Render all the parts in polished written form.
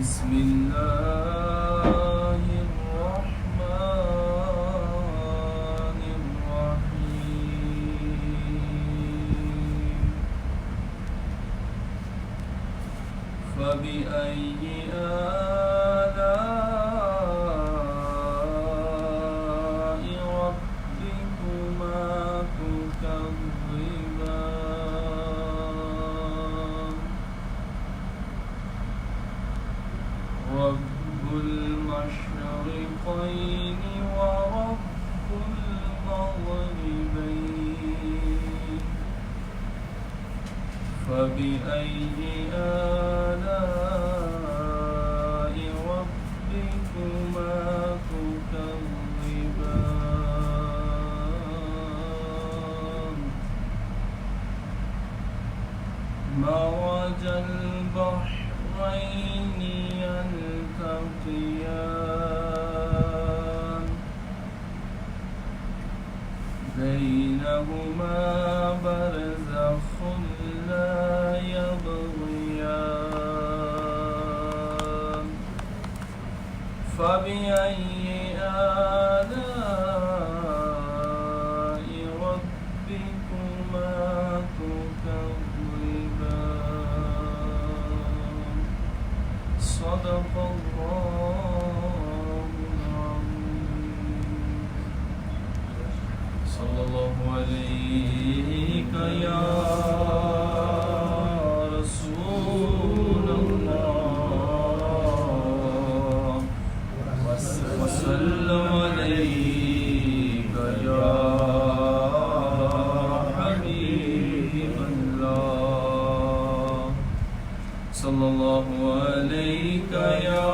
بسم الله الرحمن الرحيم فبأي آلاء ربكما تكذبان رب المشرقين ورب المغربين فبأي آلاء ربكما تكذبان مرج البحرين يلتقيان بينهما برزخ لا يبغيان فبأي آلاء ربكما تكذبان صدق الله العظيم صلى الله عليك يا رسول الله وسلم عليك يا حبيب الله صلى الله عليك يا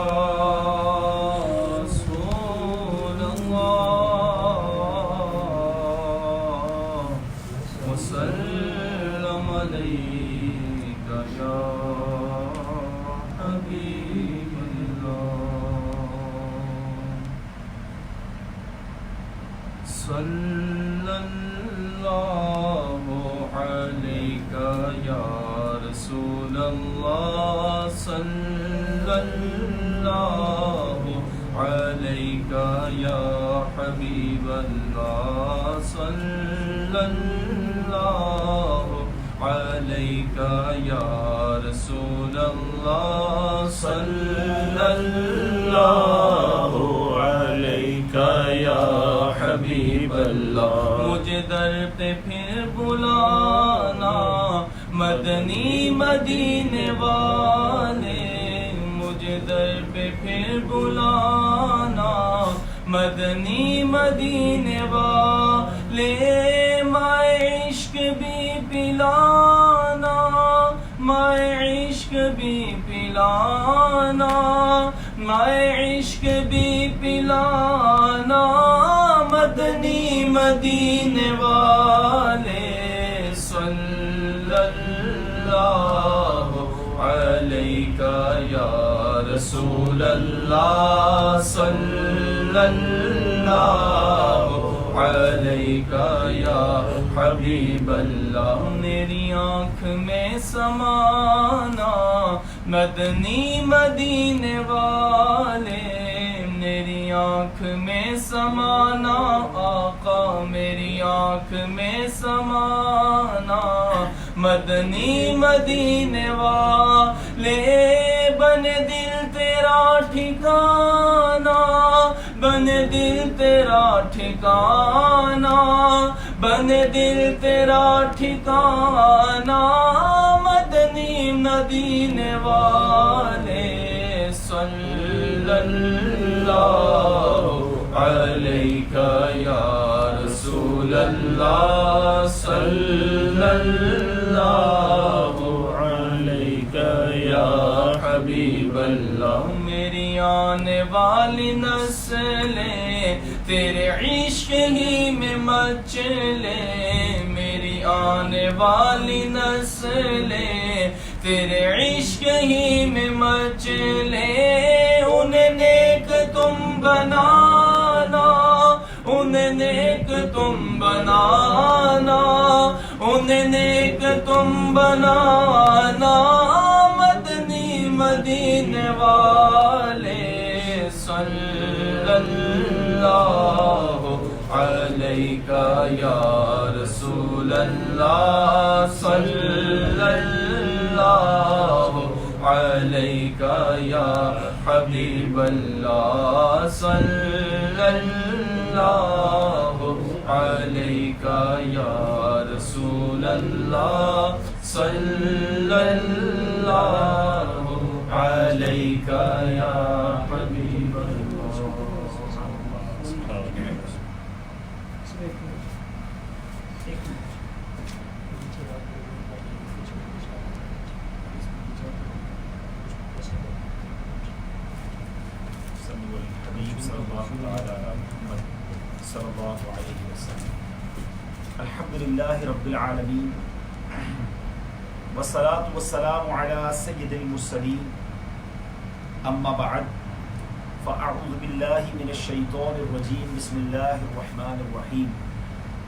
رسول الله وسلم عليك يا حبيب الله صلى الله عليك يا رسول الله صلى الله عليك يا حبيب الله صلى الله عليك يا رسول الله صلى الله عليك يا حبيب اللہ مجھے در پہ پھر بلانا مدنی مدینے والے مجھے در پہ پھر بلانا مدنی مدینے والے مائے عشق بھی پلانا مائے عشق بھی پلانا مائے عشق بھی پلانا مدنی مدینے والے صلی اللہ علیک یا رسول اللہ صلی اللہ علیک یا حبیب اللہ میری آنکھ میں سمانا مدنی مدینے والے میری آنکھ میں سمانا آقا میری آنکھ میں سمانا مدنی مدینے والے بن دل تیرا ٹھکانا بن دل تیرا ٹھکانا بن دل تیرا ٹھکانا مدنی مدینے والے صلی اللہ علیک یا رسول اللہ صلی اللہ علیک یا حبیب اللہ میری آنے والی نسلیں تیرے عشق ہی میں مچلے میری آنے والی نسلیں تیرے عشق ہی میں مچلے انہیں نیک تم بنانا انہیں نیک تم بنانا انہیں نیک تم بنانا مدنی مدینہ مدینے والے صلی اللہ علیہ یا رسول اللہ صلی اللہ علیہ یا حبیب اللہ صلی اللہ علیہ یا رسول اللہ صلی اللہ علیہ یا حبیب الحمدللہ رب العالمین والصلاة والسلام علی سید المرسلین اما بعد فاعوذ باللہ من الشیطان الرجیم بسم اللہ الرحمن الرحیم.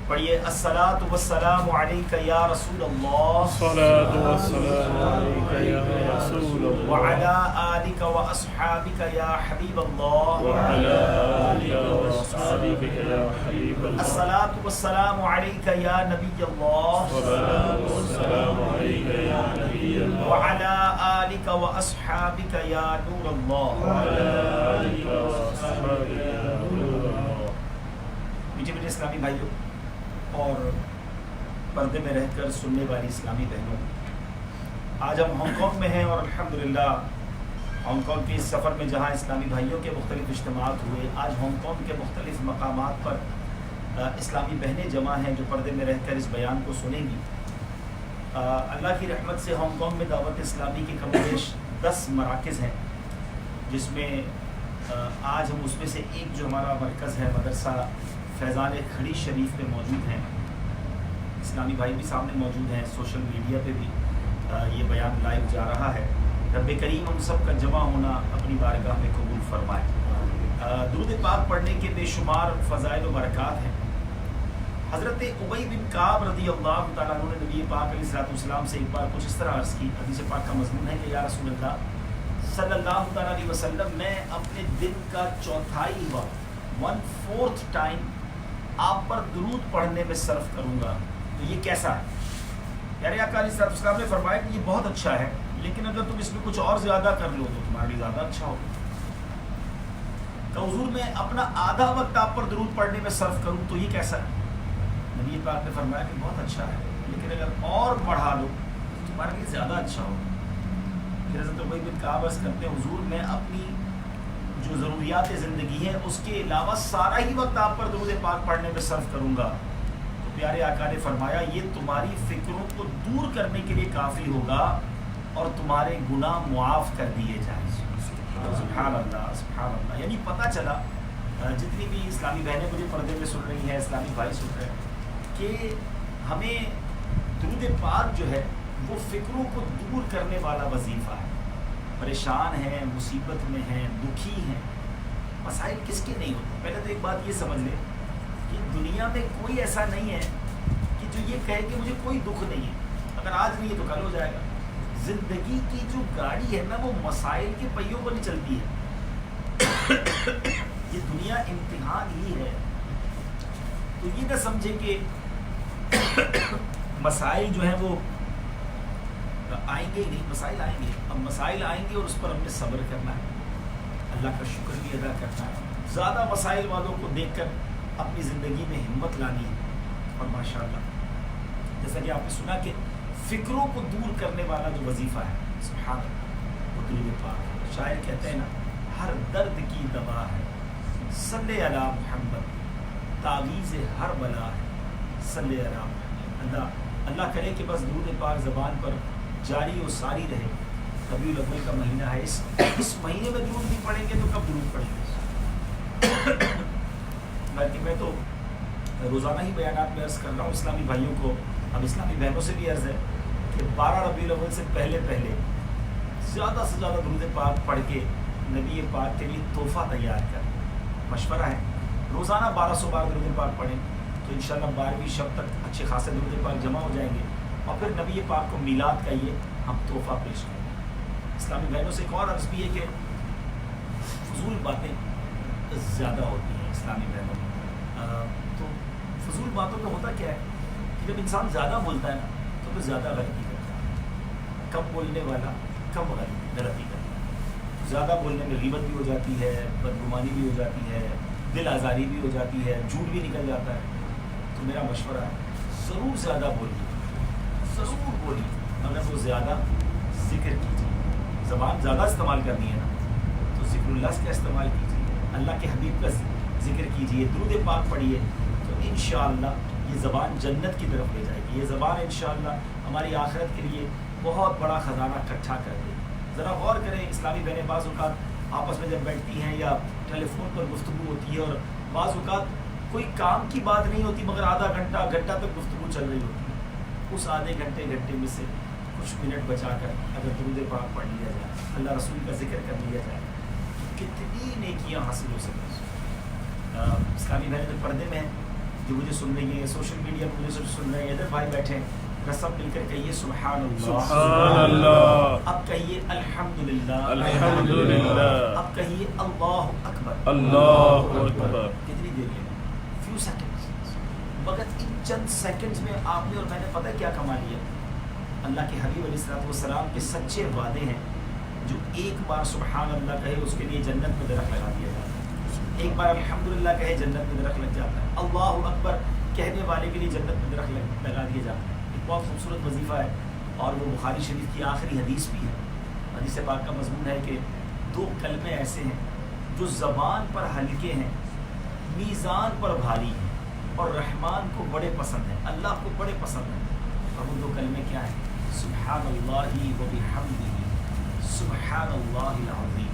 پڑھیے الصلاة والسلام علیک یا رسول اللہ الصلاة والسلام عليك يا رسول الله وعلى آلك وأصحابك يا حبيب الله وعلى آلك وأصحابك يا حبيب الله الصلاة والسلام عليك يا نبي الله والصلاة والسلام عليك يا نبي الله وعلى آلك وأصحابك يا نور الله. وعلى آلك وأصحابك يا نور الله. میٹھے میٹھے اسلامی بھائیوں اور پردے میں رہ کر سننے والی اسلامی بہنوں، آج ہم ہانگ کانگ میں ہیں اور الحمدللہ ہانگ کانگ کے اس سفر میں جہاں اسلامی بھائیوں کے مختلف اجتماعات ہوئے، آج ہانگ کانگ کے مختلف مقامات پر اسلامی بہنیں جمع ہیں جو پردے میں رہ کر اس بیان کو سنیں گی. اللہ کی رحمت سے ہانگ کانگ میں دعوت اسلامی کی کم و بیش 10 مراکز ہیں، جس میں آج ہم اس میں سے ایک جو ہمارا مرکز ہے مدرسہ فیضان کھڑی شریف میں موجود ہیں. اسلامی بھائی بھی سامنے موجود ہیں، سوشل میڈیا پہ بھی یہ بیان لائیو جا رہا ہے. رب کریم ہم سب کا جمع ہونا اپنی بارگاہ میں قبول فرمائے. درود پاک پڑھنے کے بے شمار فضائل و برکات ہیں. حضرت ابی بن کعب رضی اللہ تعالیٰ عنہ نے نبی پاک علیہ السلام سے ایک بار کچھ اس طرح عرض کی. حدیث پاک کا مضمون ہے کہ یا رسول اللہ صلی اللہ تعالیٰ علیہ وسلم، میں اپنے دن کا چوتھائی وقت 1/4 ٹائم آپ پر درود پڑھنے میں صرف کروں گا، تو یہ کیسا ہے؟ یعنی آقا علیہ السلام نے فرمایا کہ یہ بہت اچھا ہے، لیکن اگر تم اس میں کچھ اور زیادہ کر لو تو تمہارے لیے زیادہ اچھا ہوگا. کہ حضور میں اپنا آدھا وقت آپ پر درود پڑھنے میں صرف کروں تو یہ کیسا ہے؟ نبی پاک نے فرمایا کہ بہت اچھا ہے، لیکن اگر اور بڑھا لو تو تمہارے لیے زیادہ اچھا ہوگا. پھر حضرت ابی بن کعب عرض کرتے ہیں حضور میں اپنی جو ضروریات زندگی ہے اس کے علاوہ سارا ہی وقت آپ پر درود پاک پڑھنے میں صرف کروں گا. تو پیارے آقا نے فرمایا یہ تمہاری فکروں کو دور کرنے کے لیے کافی ہوگا اور تمہارے گناہ معاف کر دیے جائیں. سبحان اللہ سبحان اللہ. یعنی پتہ چلا جتنی بھی اسلامی بہنیں مجھے پردے میں سن رہی ہیں، اسلامی بھائی سن رہے ہیں، کہ ہمیں درود پاک جو ہے وہ فکروں کو دور کرنے والا وظیفہ ہے. پریشان ہیں، مصیبت میں ہیں، دکھی ہیں، مسائل کس کے نہیں ہوتے؟ پہلے تو ایک بات یہ سمجھ لیں کہ دنیا میں کوئی ایسا نہیں ہے کہ جو یہ کہے کہ مجھے کوئی دکھ نہیں ہے، اگر آج نہیں ہے تو کل ہو جائے گا. زندگی کی جو گاڑی ہے نا وہ مسائل کے پہیوں پر نہیں چلتی ہے. یہ دنیا امتحان ہی ہے. تو یہ نہ سمجھے کہ مسائل جو ہیں وہ آئیں گے ہی نہیں، مسائل آئیں گے. اب مسائل آئیں گے اور اس پر ہم نے صبر کرنا ہے، اللہ کا شکر بھی ادا کرنا ہے. زیادہ مسائل والوں کو دیکھ کر اپنی زندگی میں ہمت لانی ہے. اور ماشاءاللہ جیسا کہ آپ نے سنا کہ فکروں کو دور کرنے والا جو وظیفہ ہے سبحان اللہ وہ درود پاک. شاعر کہتے ہیں نا ہر درد کی دوا ہے صلی علی محمد، تعویذ ہر بلا ہے صلی علی محمد. اللہ کرے کہ بس درود پاک زبان پر جاری و ساری رہے. ربیع الاول کا مہینہ ہے، اس مہینے میں درود نہیں پڑھیں گے تو کب درود پڑھیں گے؟ بلکہ میں تو روزانہ ہی بیانات میں عرض کر رہا ہوں اسلامی بھائیوں کو، اب اسلامی بہنوں سے بھی عرض ہے کہ 12 ربیع الاول سے پہلے زیادہ سے زیادہ درود پاک پڑھ کے نبی پاک کے لیے تحفہ تیار کر. مشورہ ہے روزانہ 1200 بار درود پاک پڑھیں تو انشاءاللہ 12ویں شب تک اچھے خاصے درود پاک جمع ہو جائیں گے. اور پھر نبی پاک کو میلاد کا یہ ہم تحفہ پیش کریں. اسلامی بہنوں سے ایک اور عرض بھی ہے کہ فضول باتیں زیادہ ہوتی ہیں اسلامی بہنوں میں. تو فضول باتوں میں ہوتا کیا ہے کہ جب انسان زیادہ بولتا ہے نا تو پھر زیادہ غلطی کرتا ہے. کم بولنے والا کم غلطی کرتا ہے. زیادہ بولنے میں غیبت بھی ہو جاتی ہے, بدگمانی بھی ہو جاتی ہے, دل آزاری بھی ہو جاتی ہے, جھوٹ بھی نکل جاتا ہے. تو میرا مشورہ ہے ضرور زیادہ بولیے, ضرور بولیے, مگر وہ زیادہ ذکر کیجیے. زبان زیادہ استعمال کرنی ہے نا تو ذکر اللہ کا استعمال کیجیے, اللہ کے حبیب کا ذکر کیجیے, درود پاک پڑھیے, تو انشاءاللہ یہ زبان جنت کی طرف لے جائے گی. یہ زبان انشاءاللہ ہماری آخرت کے لیے بہت بڑا خزانہ اکٹھا کر دے. ذرا غور کریں, اسلامی بہنیں بعض اوقات آپس میں جب بیٹھتی ہیں یا ٹیلی فون پر گفتگو ہوتی ہے اور بعض اوقات کوئی کام کی بات نہیں ہوتی مگر آدھا گھنٹہ تک گفتگو چل رہی ہوتی ہے. اس آدھے گھنٹے میں سے کچھ منٹ بچا کر اگر درود پاک پڑھ لیا جائے, اللہ رسول کا ذکر کر لیا جائے, کتنی نیکیاں حاصل ہو سکتی ہیں. اسلامی بہنیں جو پردے میں ہیں, جو مجھے سن رہی ہیں, سوشل میڈیا پر مجھے سن رہے ہیں, ادھر بھائی بیٹھے ہیں, سب مل کر کہیے سبحان اللہ, سبحان اللہ. اب کہیے الحمدللہ, الحمدللہ. اب کہیے اللہ اکبر, اللہ اکبر. کتنی دیر میں, فیو سیکنڈز, مگر ان چند سیکنڈز میں آپ نے اور میں نے پتہ کیا کما لیا. اللہ کے حبیب علیہ السلام کے سچے وعدے ہیں. جو ایک بار سبحان اللہ کہے اس کے لیے جنت میں درخت لگا دیا جاتا ہے. ایک بار الحمدللہ کہے جنت میں درخت لگ جاتا ہے. اللہ اکبر کہنے والے کے لیے جنت میں درخت لگا دیا جاتا ہے. ایک بہت خوبصورت وظیفہ ہے اور وہ بخاری شریف کی آخری حدیث بھی ہے. حدیث پاک کا مضمون ہے کہ 2 کلمے ایسے ہیں جو زبان پر ہلکے ہیں, میزان پر بھاری ہیں اور رحمان کو بڑے پسند ہیں, اللہ کو بڑے پسند ہیں. اور وہ 2 کلمے کیا ہیں؟ سبحان اللہ و بحمدہ, سبحان اللہ العظیم.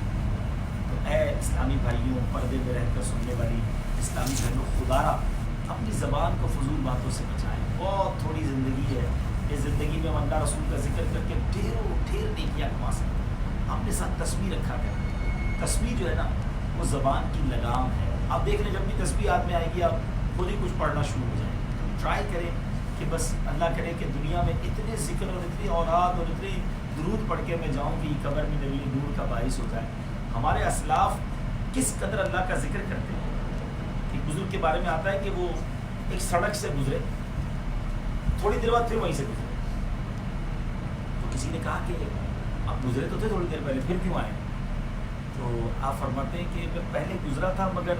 تو اے اسلامی بھائیوں, پردے میں رہ کر سننے والی اسلامی بہنوں, خدا را اپنی زبان کو فضول باتوں سے بچائیں. بہت تھوڑی زندگی ہے, اس زندگی میں اللہ رسول کا ذکر کر کے ڈھیر نیکیاں کما سکتے ہیں. اپنے ساتھ تسبیح رکھا کریں. تسبیح جو ہے نا وہ زبان کی لگام ہے. آپ دیکھ لیں جب بھی تسبیح ہاتھ میں آئے گی آپ خود ہی کچھ پڑھنا شروع ہو جائیں. ٹرائی کریں کہ بس اللہ کرے کہ دنیا میں اتنے ذکر اور اتنی اوراد اور اتنی درود پڑھ کے میں جاؤں کہ قبر میں میرے لیے نور کا باعث ہو جائے. ہمارے اسلاف کس قدر اللہ کا ذکر کرتے ہیں. ایک بزرگ کے بارے میں آتا ہے کہ وہ ایک سڑک سے گزرے, تھوڑی دیر بعد پھر وہیں سے گزرے. تو کسی نے کہا کہ آپ گزرے تو تھے تھوڑی دیر پہلے, پھر کیوں آئے؟ تو آپ فرماتے ہیں کہ میں پہلے گزرا تھا مگر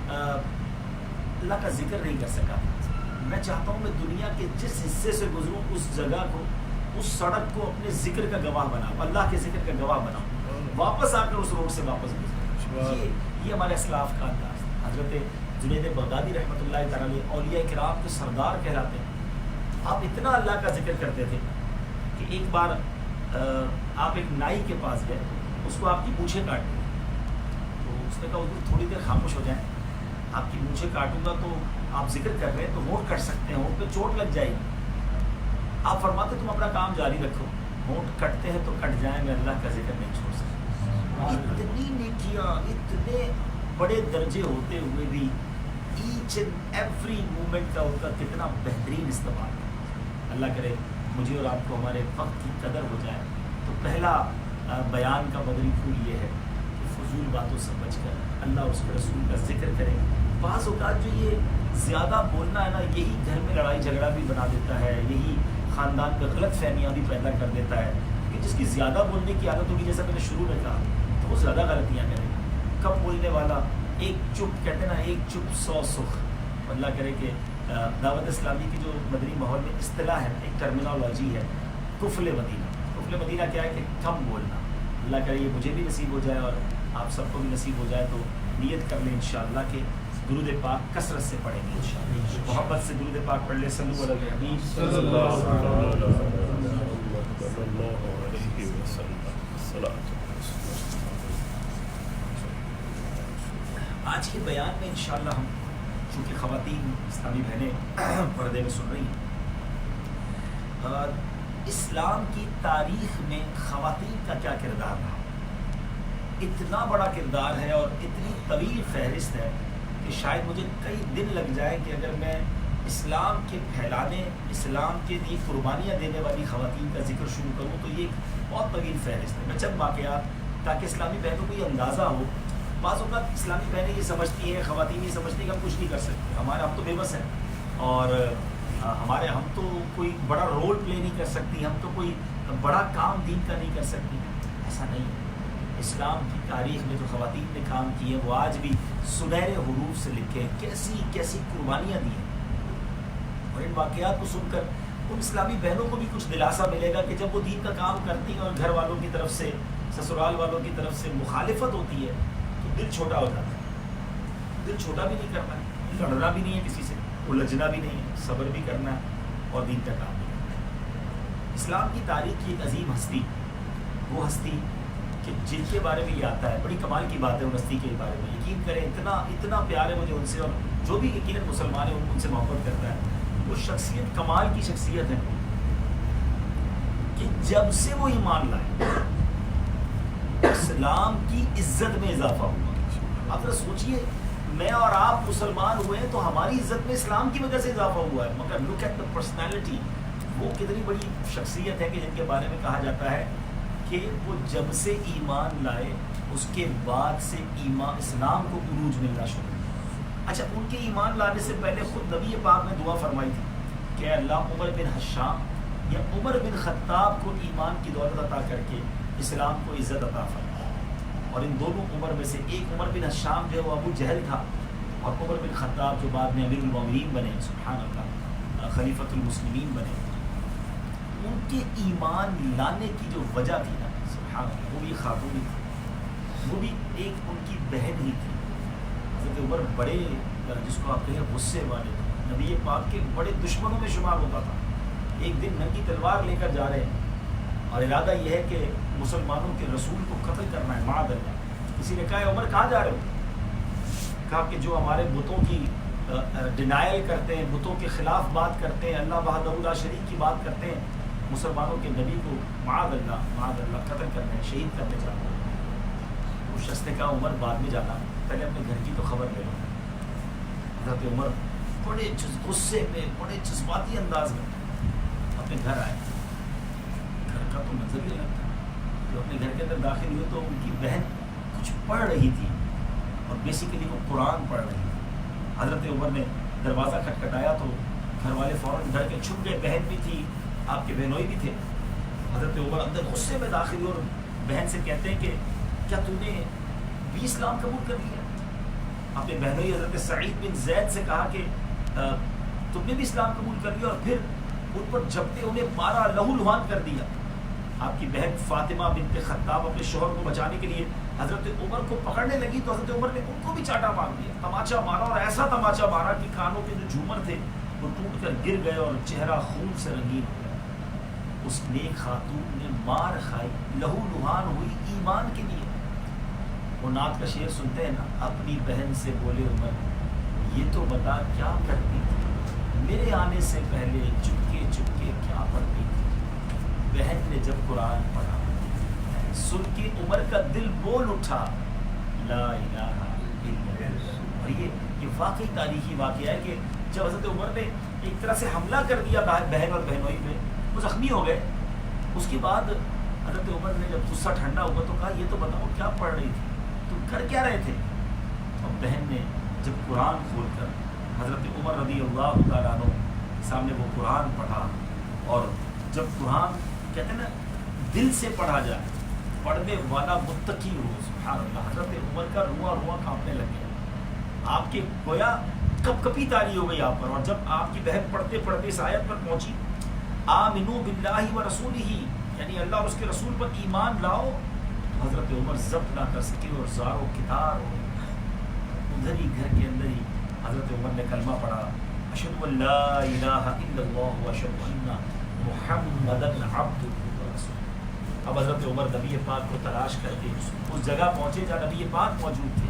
اللہ کا ذکر نہیں کر سکا. میں چاہتا ہوں میں دنیا کے جس حصے سے گزروں اس جگہ کو, اس سڑک کو اپنے ذکر کا گواہ بناؤں, اللہ کے ذکر کا گواہ بناؤں, واپس آ کر اس روڈ سے واپس گزروں. یہ ہمارے اسلاف کا انداز. حضرت جنید بغدادی رحمۃ اللہ تعالی اولیاء کرام کے سردار کہلاتے ہیں. آپ اتنا اللہ کا ذکر کرتے تھے کہ ایک بار آپ ایک نائی کے پاس گئے, اس کو آپ کی مونچھیں کاٹ دی. تو اس نے کہا حضور تھوڑی دیر خاموش ہو جائیں, آپ کی مونچھیں کاٹوں گا تو آپ ذکر کر رہے ہیں تو ہونٹ کٹ سکتے ہیں, ہونٹ پہ چوٹ لگ جائے گی. آپ فرماتے تم اپنا کام جاری رکھو, ہونٹ کٹتے ہیں تو کٹ جائیں, میں اللہ کا ذکر نہیں چھوڑ سکتا. اتنی نیکیاں, اتنے بڑے درجے ہوتے ہوئے بھی ایچ اینڈ ایوری مومنٹ کا ان کا کتنا بہترین استعمال ہے. اللہ کرے مجھے اور آپ کو ہمارے وقت کی قدر ہو جائے. تو پہلا بیان کا مدنی پھول یہ ہے کہ فضول باتوں سے بچ کر اللہ اور اس کے رسول کا ذکر کریں. بعض اوقات جو یہ زیادہ بولنا ہے نا, یہی گھر میں لڑائی جھگڑا بھی بنا دیتا ہے, یہی خاندان میں غلط فہمیاں بھی پیدا کر دیتا ہے. کہ جس کی زیادہ بولنے کی عادت ہوگی, جیسا میں نے شروع میں کہا, تو وہ زیادہ غلطیاں کرے گا. کم بولنے والا ایک چپ, کہتے ہیں نا ایک چپ 100 سکھ. اللہ کرے کہ دعوت اسلامی کی جو مدنی ماحول میں اصطلاح ہے, ایک ٹرمینالوجی ہے کفل مدینہ. کفل مدینہ کیا ہے کہ کم بولنا. اللہ کرے یہ مجھے بھی نصیب ہو جائے اور آپ سب کو بھی نصیب ہو جائے. تو نیت کر لیں انشاءاللہ کہ درود پاک کثرت سے پڑھیں گے انشاءاللہ. محبت سے درود پاک پڑھ لیں. صلو علی الحبیب صلی اللہ علیہ وسلم. آج کے بیان میں انشاءاللہ ہم, چونکہ خواتین اسلامی بہنیں پردے میں سن رہی ہیں, اسلام کی تاریخ میں خواتین کا کیا کردار رہا. اتنا بڑا کردار ہے اور اتنی طویل فہرست ہے کہ شاید مجھے کئی دن لگ جائے کہ اگر میں اسلام کے پھیلانے، اسلام کے لیے قربانیاں دینے والی خواتین کا ذکر شروع کروں تو یہ ایک بہت طویل فہرست ہے. میں چند واقعات تاکہ اسلامی بہنوں کو یہ اندازہ ہو. بعض اوقات اسلامی بہنیں یہ سمجھتی ہیں، خواتین یہ سمجھتی ہیں کہ ہم کچھ نہیں کر سکتے، ہم تو بے بس ہیں اور ہم تو کوئی بڑا رول پلے نہیں کر سکتی، ہم تو کوئی بڑا کام دین کا نہیں کر سکتی. ایسا نہیں ہے. اسلام کی تاریخ میں جو خواتین نے کام کیے وہ آج بھی سنہرے حروف سے لکھے، کیسی کیسی قربانیاں دی ہیں. اور ان واقعات کو سن کر ان اسلامی بہنوں کو بھی کچھ دلاسا ملے گا کہ جب وہ دین کا کام کرتی ہیں اور گھر والوں کی طرف سے، سسرال والوں کی طرف سے مخالفت ہوتی ہے تو دل چھوٹا ہو جاتا ہے. دل چھوٹا بھی نہیں کرنا ہے، لڑنا بھی نہیں ہے کسی سے، الجھنا بھی نہیں ہے، صبر بھی کرنا ہے اور دین کا کام بھی کرنا ہے. اسلام کی تاریخ کی ایک عظیم ہستی، وہ ہستی کہ جن کے بارے میں یہ آتا ہے، بڑی کمال کی بات ہے ان ہستی کے بارے میں. یقین کریں اتنا پیار ہے مجھے ان سے، اور جو بھی یقیناً مسلمان ہے ان سے محبت کرتا ہے. وہ شخصیت کمال کی شخصیت ہے کہ جب سے وہ ایمان لائے اسلام کی عزت میں اضافہ ہوا. آپ ذرا سوچئے، میں اور آپ مسلمان ہوئے ہیں تو ہماری عزت میں اسلام کی وجہ سے اضافہ ہوا ہے. مگر لک ایٹ دا پرسنالٹی، وہ کتنی بڑی شخصیت ہے کہ جن کے بارے میں کہا جاتا ہے کہ وہ جب سے ایمان لائے اس کے بعد سے اسلام کو عروج ملنا شروع. اچھا، ان کے ایمان لانے سے پہلے خود نبی پاک نے دعا فرمائی تھی کہ اللہ عمر بن حشام یا عمر بن خطاب کو ایمان کی دولت عطا کر کے اسلام کو عزت عطا فرما. اور ان دونوں عمر میں سے ایک عمر بن حشام جو ہے وہ ابو جہل تھا، اور عمر بن خطاب جو بعد میں امیر المومنین بنے، سبحان اللہ، خلیفۃ المسلمین بنے. ان کے ایمان لانے کی جو وجہ تھی نا، سبحان اللہ، وہ بھی خاتون ہی تھی، وہ بھی ایک ان کی بہن ہی تھی. حضرت عمر بڑے، جس کو آپ کہیں غصے والے، نبی پاک کے بڑے دشمنوں میں شمار ہوتا تھا. ایک دن ننگی تلوار لے کر جا رہے ہیں اور ارادہ یہ ہے کہ مسلمانوں کے رسول کو قتل کرنا ہے. معاذ اللہ. کسی نے کہا عمر کہاں جا رہے ہو؟ کہا کہ جو ہمارے بتوں کی ڈینائل کرتے ہیں، بتوں کے خلاف بات کرتے ہیں، اللہ وحدہ لا شریک کی بات کرتے ہیں، مسلمانوں کے نبی کو معاذ اللہ قتل کرنے، شہید کرنے چاہتے ہیں. اس شخص نے کہا عمر بعد میں جانا، پہلے اپنے گھر کی تو خبر لے لو. حضرت عمر بڑے غصے میں، بڑے جذباتی انداز میں اپنے گھر آئے. گھر کا تو منظر ہی الگ تھا. جو اپنے گھر کے اندر داخل ہوئے تو ان کی بہن کچھ پڑھ رہی تھی اور بیسیکلی وہ قرآن پڑھ رہی تھی. حضرت عمر نے دروازہ کھٹکھٹایا تو گھر والے فوراً ڈر کے چھپ گئے. بہن بھی تھی، آپ کے بہنوئی بھی تھے. حضرت عمر اندر غصے میں داخل ہوئے اور بہن سے کہتے ہیں کہ کیا تم نے بھی اسلام قبول کر لیا؟ اپنے بہنوئی حضرت سعید بن زید سے کہا کہ تم نے بھی اسلام قبول کر لیا، اور پھر ان پر جھپٹے انہیں مارا، لہو لہان کر دیا. آپ کی بہن فاطمہ بنت خطاب اپنے شوہر کو بچانے کے لیے حضرت عمر کو پکڑنے لگی تو حضرت عمر نے ان کو بھی چاٹا مار دیا، تماچا مارا، اور ایسا تماچا مارا کہ کانوں کے جو جھومر تھے وہ ٹوٹ کر گر گئے اور چہرہ خون سے رنگین ہو گیا. اس نیک خاتون نے مار کھائی، لہو لہان ہوئی ایمان کے لیے. وہ نعت کا شعر سنتے ہیں نا، اپنی بہن سے بولے عمر یہ تو بتا کیا کرتی تھی، میرے آنے سے پہلے چپکے چپکے کیا پڑھتی تھی. بہن نے جب قرآن پڑھا سن کے عمر کا دل بول اٹھا لا الہ الا اللہ. اور یہ واقعی تاریخی واقعہ ہے کہ جب حضرت عمر نے ایک طرح سے حملہ کر دیا بہن اور بہنوئی میں، وہ زخمی ہو گئے. اس کے بعد حضرت عمر نے جب غصہ ٹھنڈا ہوا تو کہا یہ تو بتاؤ کیا پڑھ رہی تھی، تم کر کیا رہے تھے؟ اور بہن نے جب قرآن کھول کر حضرت عمر رضی اللہ تعالیٰ عنہ سامنے وہ قرآن پڑھا، اور جب قرآن کہتے ہیں نا دل سے پڑھا جائے، پڑھنے والا متقی ہو، سبحان اللہ، حضرت عمر کا رواں کانپنے لگ گیا. آپ کے گویا کپ کپی تاری ہو گئی آپ پر. اور جب آپ کی بہن پڑھتے پڑھتے اس آیت پر پہنچی آمنو باللہ و رسولہ، یعنی اللہ اور اس کے رسول پر ایمان لاؤ، تو حضرت عمر ضبط نہ کر سکے اور زار و کتار ہو. ادھر ہی گھر کے اندر ہی حضرت عمر نے کلمہ پڑھا، اشہد ان لا الہ الا اللہ و اشہد ان محمدا عبدہ و رسولہ. اب حضرت عمر نبی پاک کو تلاش کر کے اس جگہ پہنچے جہاں نبی پاک موجود تھے،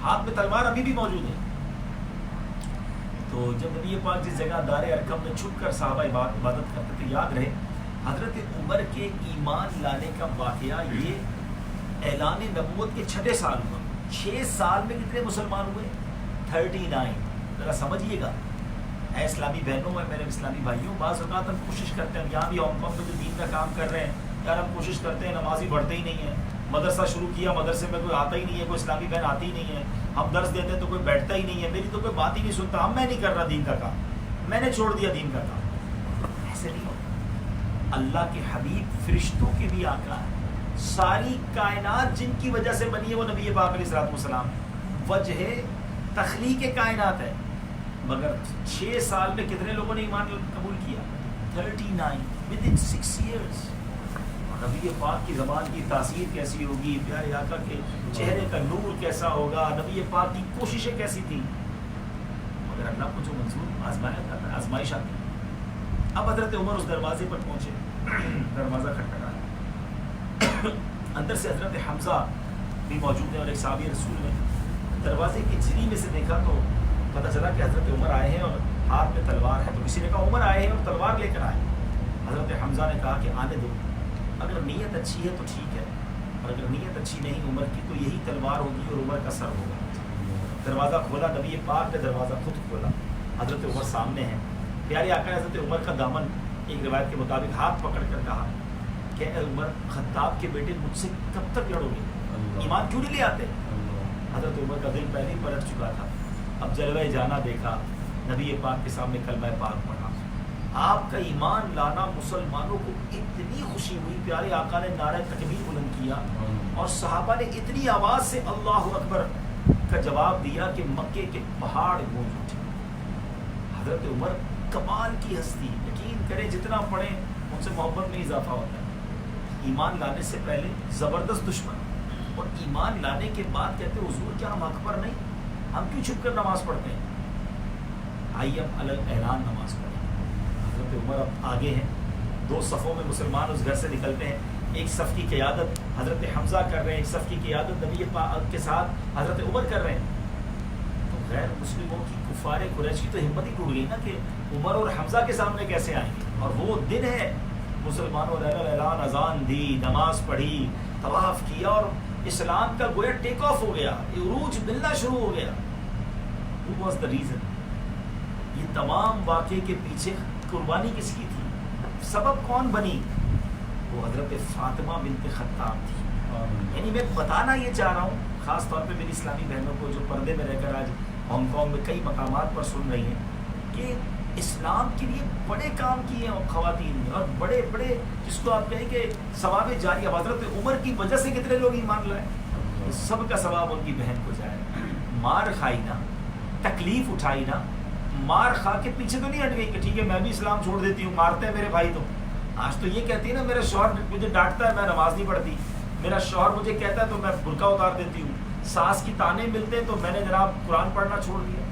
ہاتھ میں تلوار ابھی بھی موجود ہے. تو جب نبی پاک جس جگہ دار ارقم میں چھپ کر صحابہ عبادت کرتے تھے، یاد رہے حضرت عمر کے ایمان لانے کا واقعہ یہ اعلان نبوت کے 6 سال ہوا. 6 سال میں کتنے مسلمان ہوئے؟ 39. ذرا سمجھیے گا، اے اسلامی بہنوں میں میرے اسلامی بھائیوں، بعض اوقات ہم کوشش کرتے ہیں، ہم یہاں بھی ہانگ کانگ میں جو دین کا کام کر رہے ہیں یار، ہم کوشش کرتے ہیں، نمازی بڑھتے ہی نہیں ہیں، مدرسہ شروع کیا مدرسے میں کوئی آتا ہی نہیں ہے، کوئی اسلامی بہن آتی ہی نہیں ہے، ہم درس دیتے ہیں تو کوئی بیٹھتا ہی نہیں ہے، میری تو کوئی بات ہی نہیں سنتا، میں نہیں کر رہا دین کا کام، میں نے چھوڑ دیا دین کا کام. ایسے نہیں ہوتا. اللہ کے حبیب فرشتوں کے بھی آقا ہے، ساری کائنات جن کی وجہ سے بنی ہے وہ نبی پاک علیہ الصلوۃ والسلام وجہ تخلیق کائنات ہے. مگر 6 سال میں کتنے لوگوں نے ایمان قبول کیا؟ 39 within 6 years. نبی پاک کی زبان کی تاثیر کیسی ہوگی، پیارے آقا کے چہرے کا نور کیسا ہوگا، نبی پاک کی کوششیں کیسی تھیں. مگر اللہ کو جو منظور آزمایا تھا، آزمائش آتی. اب حضرت عمر اس دروازے پر پہنچے، دروازہ کھٹکھٹایا، اندر سے حضرت حمزہ بھی موجود ہیں اور ایک صحابی رسول نے دروازے کی جھلی میں سے دیکھا تو پتہ چلا کہ حضرت عمر آئے ہیں اور ہاتھ میں تلوار ہے. تو کسی نے کہا عمر آئے ہیں اور تلوار لے کر آئے. حضرت حمزہ نے کہا کہ آنے دو، اگر نیت اچھی ہے تو ٹھیک ہے، اور اگر نیت اچھی نہیں عمر کی تو یہی تلوار ہوگی اور عمر کا سر ہوگا. دروازہ کھولا، نبی پاک نے دروازہ خود کھولا، حضرت عمر سامنے ہیں. پیارے آقا نے حضرت عمر کا دامن ایک روایت کے مطابق ہاتھ پکڑ کر کہا کہ اے عمر، خطاب کے بیٹے مجھ سے کب تک لڑو گے؟ ایمان کیوں نہیں لے آتے؟ حضرت عمر کا دل پہلے ہی پلٹ چکا تھا. اب جلوہ جانا دیکھا، نبی پاک کے سامنے کلمہ پاک پڑھا. آپ کا ایمان لانا مسلمانوں کو اتنی خوشی ہوئی، پیارے آقا نے نعرہ تکبیر بلند کیا اور صحابہ نے اتنی آواز سے اللہ اکبر کا جواب دیا کہ مکے کے پہاڑ گونج اٹھے. حضرت عمر کمال کی ہستی، یقین کریں جتنا پڑھیں ان سے محبت میں اضافہ ہوتا ہے. ایمان لانے سے پہلے زبردست دشمن، اور ایمان لانے کے بعد کہتے حضور کیا ہم حق پر نہیں؟ ہم کیوں چھپ کر نماز پڑھتے ہیں؟ آئیے ہم الگ اعلان نماز پڑھیں. حضرت عمر اب آگے ہیں، 2 صفوں میں مسلمان اس گھر سے نکلتے ہیں. ایک صف کی قیادت حضرت حمزہ کر رہے ہیں، ایک صف کی قیادت نبی پاک کے ساتھ حضرت عمر کر رہے ہیں. تو غیر مسلموں کی کفار قریش کی تو ہمت ہی ٹوٹ گئی نا کہ عمر اور حمزہ کے سامنے کیسے آئیں گے. اور وہ دن ہے مسلمانوں نے اعلان اذان دی، نماز پڑھی، طواف کیا اور اسلام کا گویا ٹیک آف ہو گیا، عروج ملنا شروع ہو گیا. Who was the reason؟ یہ تمام واقعے کے پیچھے قربانی کس کی تھی؟ سبب کون بنی؟ وہ حضرت فاطمہ بنت خطاب تھی. یعنی میں بتانا یہ چاہ رہا ہوں خاص طور پہ میری اسلامی بہنوں کو جو پردے میں رہ کر آج ہانگ کانگ میں کئی مقامات پر سن رہی ہیں، کہ اسلام کے لیے بڑے کام کیے ہیں خواتین نے، اور بڑے بڑے جس کو آپ کہیں کہ ثواب جاری. اب حضرت عمر کی وجہ سے کتنے لوگ ایمان لائے، سب کا ثواب ان کی بہن کو جائے. مار کھائی نا، تکلیف اٹھائی نا، مار کھا کے پیچھے تو نہیں ہٹ گئی کہ ٹھیک ہے میں بھی اسلام چھوڑ دیتی ہوں، مارتے ہیں میرے بھائی. تو آج تو یہ کہتی ہے نا میرا شوہر مجھے ڈانٹتا ہے میں نماز نہیں پڑھتی، میرا شوہر مجھے کہتا ہے تو میں برقع اتار دیتی ہوں، ساس کی تانے ملتے ہیں تو میں نے جناب قرآن پڑھنا چھوڑ دیا.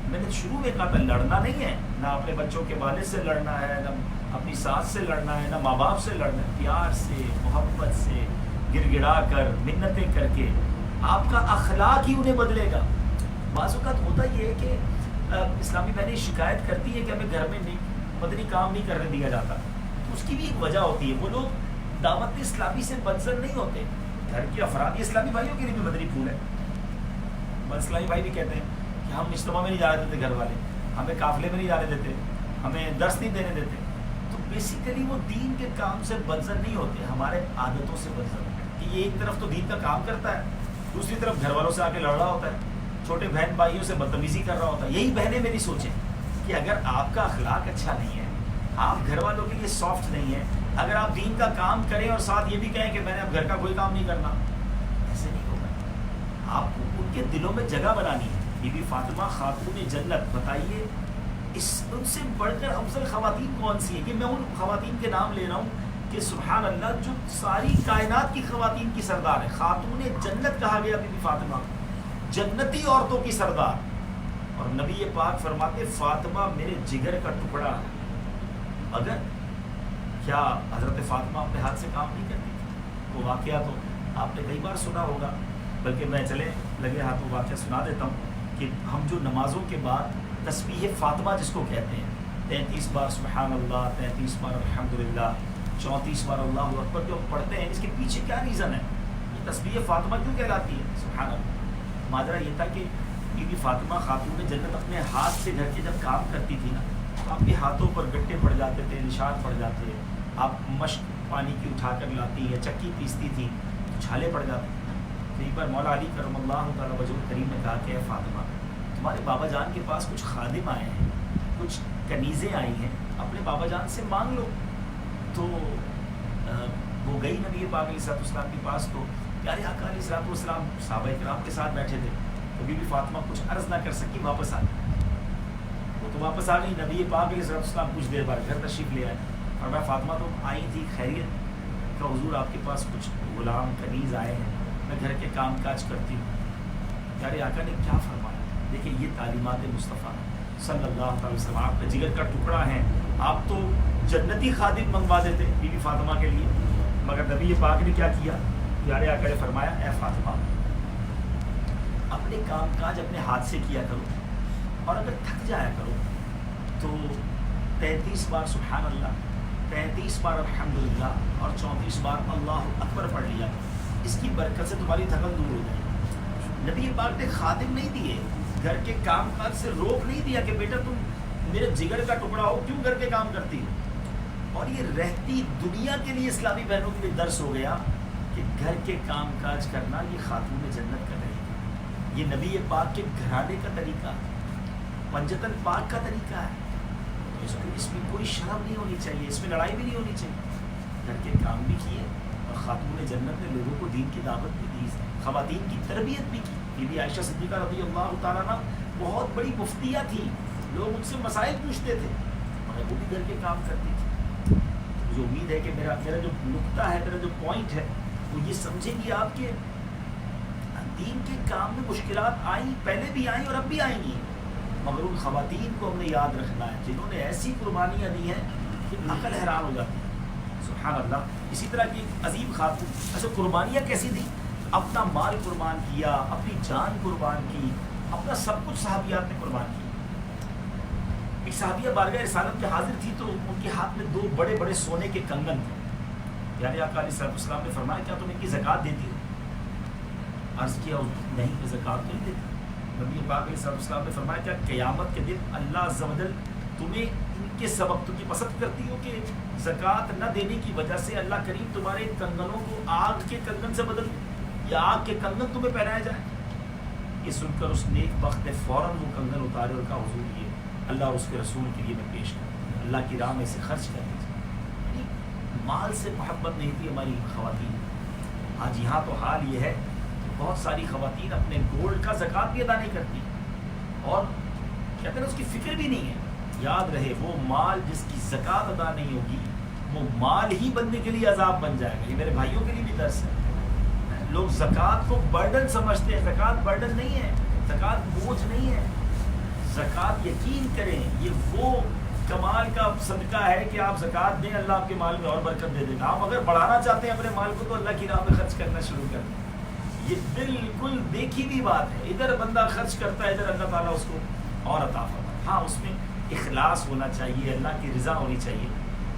میں نے شروع میں کہا تھا لڑنا نہیں ہے، نہ اپنے بچوں کے والد سے لڑنا ہے، نہ اپنی ساس سے لڑنا ہے، نہ ماں باپ سے لڑنا ہے. پیار سے، محبت سے، گر گڑا کر، منتیں کر کے آپ کا اخلاق ہی انہیں بدلے گا. بعض اوقات ہوتا یہ ہے کہ اسلامی بہنیں شکایت کرتی ہے کہ ہمیں گھر میں مدنی کام نہیں کرنے دیا جاتا. تو اس کی بھی ایک وجہ ہوتی ہے، وہ لوگ دعوت اسلامی سے بدزن نہیں ہوتے. گھر کے افراد اسلامی بھائیوں کے لیے بھی مدنی پھول ہے. اسلامی بھائی بھی کہتے ہیں کہ ہم اجتماع میں نہیں جانے دیتے، گھر والے ہمیں قافلے میں نہیں جانے دیتے، ہمیں درس نہیں دینے دیتے. تو بیسیکلی وہ دین کے کام سے بدزن نہیں ہوتے، ہمارے عادتوں سے بدزن ہے کہ یہ ایک طرف تو دین کا کام کرتا ہے، دوسری طرف گھر والوں سے آ کے لڑ رہا ہوتا ہے، چھوٹے بہن بھائیوں سے بدتمیزی کر رہا ہوتا ہے. یہی بہنیں میری سوچیں کہ اگر آپ کا اخلاق اچھا نہیں ہے، آپ گھر والوں کے لیے سافٹ نہیں ہیں، اگر آپ دین کا کام کریں اور ساتھ یہ بھی کہیں کہ میں نے اب گھر کا کوئی کام نہیں کرنا، ایسے نہیں ہوگا. آپ کو ان کے دلوں میں جگہ بنانی ہے. بی بی فاطمہ خاتون جنت، بتائیے ان سے بڑھ کر افضل خواتین کون سی ہے؟ کہ میں ان خواتین کے نام لے رہا ہوں کہ سبحان اللہ جو ساری کائنات کی خواتین کی سردار ہے. خاتون جنت کہا گیا بی بی فاطمہ، جنتی عورتوں کی سردار. اور نبی پاک فرماتے فاطمہ میرے جگر کا ٹکڑا ہے. اگر کیا حضرت فاطمہ اپنے ہاتھ سے کام نہیں کرتی تھی؟ وہ واقعہ تو آپ نے کئی بار سنا ہوگا، بلکہ میں چلے لگے ہاتھ وہ واقعہ سنا دیتا ہوں کہ ہم جو نمازوں کے بعد تسبیح فاطمہ جس کو کہتے ہیں، 33 بار سبحان اللہ، 33 بار الحمدللہ، 34 بار اللہ اکبر جو پڑھتے ہیں، اس کے پیچھے کیا ریزن ہے؟ یہ تسبیح فاطمہ کیوں کہلاتی ہے؟ سبحان اللہ. ماجرا یہ تھا کہ بی بی فاطمہ خاتون جنت اپنے ہاتھ سے گھر کے جب کام کرتی تھی نا تو آپ کے ہاتھوں پر گٹے پڑ جاتے تھے، نشان پڑ جاتے ہیں. آپ مشق پانی کی اٹھا کر لاتی یا چکی پیستی تھی تو چھالے پڑ جاتے. تو ایک بار مولا علی کرم اللہ تعالیٰ وجہ کریم نے کہا کہ اے فاطمہ تمہارے بابا جان کے پاس کچھ خادم آئے ہیں، کچھ کنیزیں آئی ہیں، اپنے بابا جان سے مانگ لو. تو وہ گئی نبی پاک علیہ السلام کے پاس. تو پیارے آقا علیہ السلام صحابہ کرام کے ساتھ بیٹھے تھے. تو بی بی فاطمہ کچھ عرض نہ کر سکی، واپس آ گئی. وہ تو واپس آ گئی. نبی پاک علیہ السلام کچھ دیر بعد گھر تشریف لے آئے اور میں فاطمہ تو آئی تھی خیریت کہ حضور آپ کے پاس کچھ غلام کنیز آئے ہیں، میں گھر کے کام کاج کرتی ہوں. پیارے آقا نے کیا فرمایا؟ دیکھیں یہ تعلیمات مصطفیٰ صلی اللہ علیہ وسلم. آپ کا جگر کا ٹکڑا ہے، آپ تو جنتی خادم منگوا دیتے بی بی فاطمہ کے لیے، مگر نبی پاک نے کیا کیا؟ پیارے آقا نے فرمایا اے فاطمہ اپنے کام کاج اپنے ہاتھ سے کیا کرو، اور اگر تھک جایا کرو تو 33 بار سبحان اللہ، 33 بار الحمدللہ اور 34 بار اللہ اکبر پڑھ لیا. اس کی برکت سے تمہاری تھکن دور ہو جائے گی. نبی پاک نے خادم نہیں دیے، گھر کے کام کاج سے روک نہیں دیا کہ بیٹا تم میرے جگر کا ٹکڑا ہو، کیوں گھر کے کام کرتی ہو. اور یہ رہتی دنیا کے لیے اسلامی بہنوں کے لیے درس ہو گیا کہ گھر کے کام کاج کرنا یہ خاتون جنت کا طریقہ، یہ نبی پاک کے گھرانے کا طریقہ، پنجتن پاک کا طریقہ ہے. اس میں کوئی شرم نہیں ہونی چاہیے، اس میں لڑائی بھی نہیں ہونی چاہیے. گھر کے کام بھی کیے اور خاتون جنت نے لوگوں کو دین کی دعوت بھی دی، خواتین کی تربیت بھی کی. بی بی عائشہ صدیقہ رضی اللہ تعالیٰ عنہ بہت بڑی مفتیہ تھی، لوگ ان سے مسائل پوچھتے تھے مگر وہ بھی گھر کے کام کرتی تھی. مجھے امید ہے کہ میرا جو نقطہ ہے، میرا جو پوائنٹ ہے وہ یہ سمجھیں گے آپ کے دین کے کام میں مشکلات آئیں، پہلے بھی آئیں اور اب بھی آئیں گی، مگر ان خواتین کو ہم نے یاد رکھنا ہے جنہوں نے ایسی قربانیاں دی ہیں کہ عقل حیران ہو جاتی ہے. سبحان اللہ. اسی طرح کی عظیم خاتون. اچھا قربانیاں کیسی دی؟ اپنا مال قربان کیا، اپنی جان قربان کی، اپنا سب کچھ صحابیات نے قربان کیا. ایک صحابیہ بارگاہ رسالت میں حاضر تھی تو ان کے ہاتھ میں 2 بڑے بڑے سونے کے کنگن تھے. پیارے آقا علیہ السلام نے فرمایا کیا تم ان کی زکوٰۃ دیتی ہو؟ عرض کیا نہیں کہ زکوٰۃ نہیں دیتی. نبی پاک علیہ السلام نے فرمایا کیا قیامت کے دن اللہ عز و جل تمہیں ان کے سبب تم کی پسند کرتی ہو کہ زکوٰۃ نہ دینے کی وجہ سے اللہ کریم تمہارے کنگنوں کو آگ کے کنگن سے بدل یا آگ کے کنگن تمہیں پہنایا جائے؟ یہ سن کر اس نیک بخت نے فوراً وہ کنگن اتارے اور کہا حضور یہ اللہ اور اس کے رسول کے لیے میں پیش کروں، اللہ کی راہ میں اسے خرچ کر دیجیے. مال سے محبت نہیں تھی ہماری خواتین. آج یہاں تو حال یہ ہے بہت ساری خواتین اپنے گولڈ کا زکوٰۃ بھی ادا نہیں کرتی اور کہتے ہیں اس کی فکر بھی نہیں ہے. یاد رہے وہ مال جس کی زکوٰۃ ادا نہیں ہوگی وہ مال ہی بننے کے لیے عذاب بن جائے گا. یہ میرے بھائیوں کے لیے بھی درس ہے. لوگ زکوٰۃ کو برڈن سمجھتے ہیں، زکوٰۃ برڈن نہیں ہے، زکوٰۃ بوجھ نہیں ہے. زکوٰۃ یقین کریں یہ وہ کمال کا صدقہ ہے کہ آپ زکوٰۃ دیں، اللہ آپ کے مال میں اور برکت دے دے گا. آپ اگر بڑھانا چاہتے ہیں اپنے مال کو تو اللہ کی راہ میں خرچ کرنا شروع کر دیں. یہ بالکل دیکھی بھی بات ہے. ادھر بندہ خرچ کرتا ہے، ادھر اللہ تعالیٰ اس کو اور عطا فرماتا ہے. ہاں اس میں اخلاص ہونا چاہیے، اللہ کی رضا ہونی چاہیے،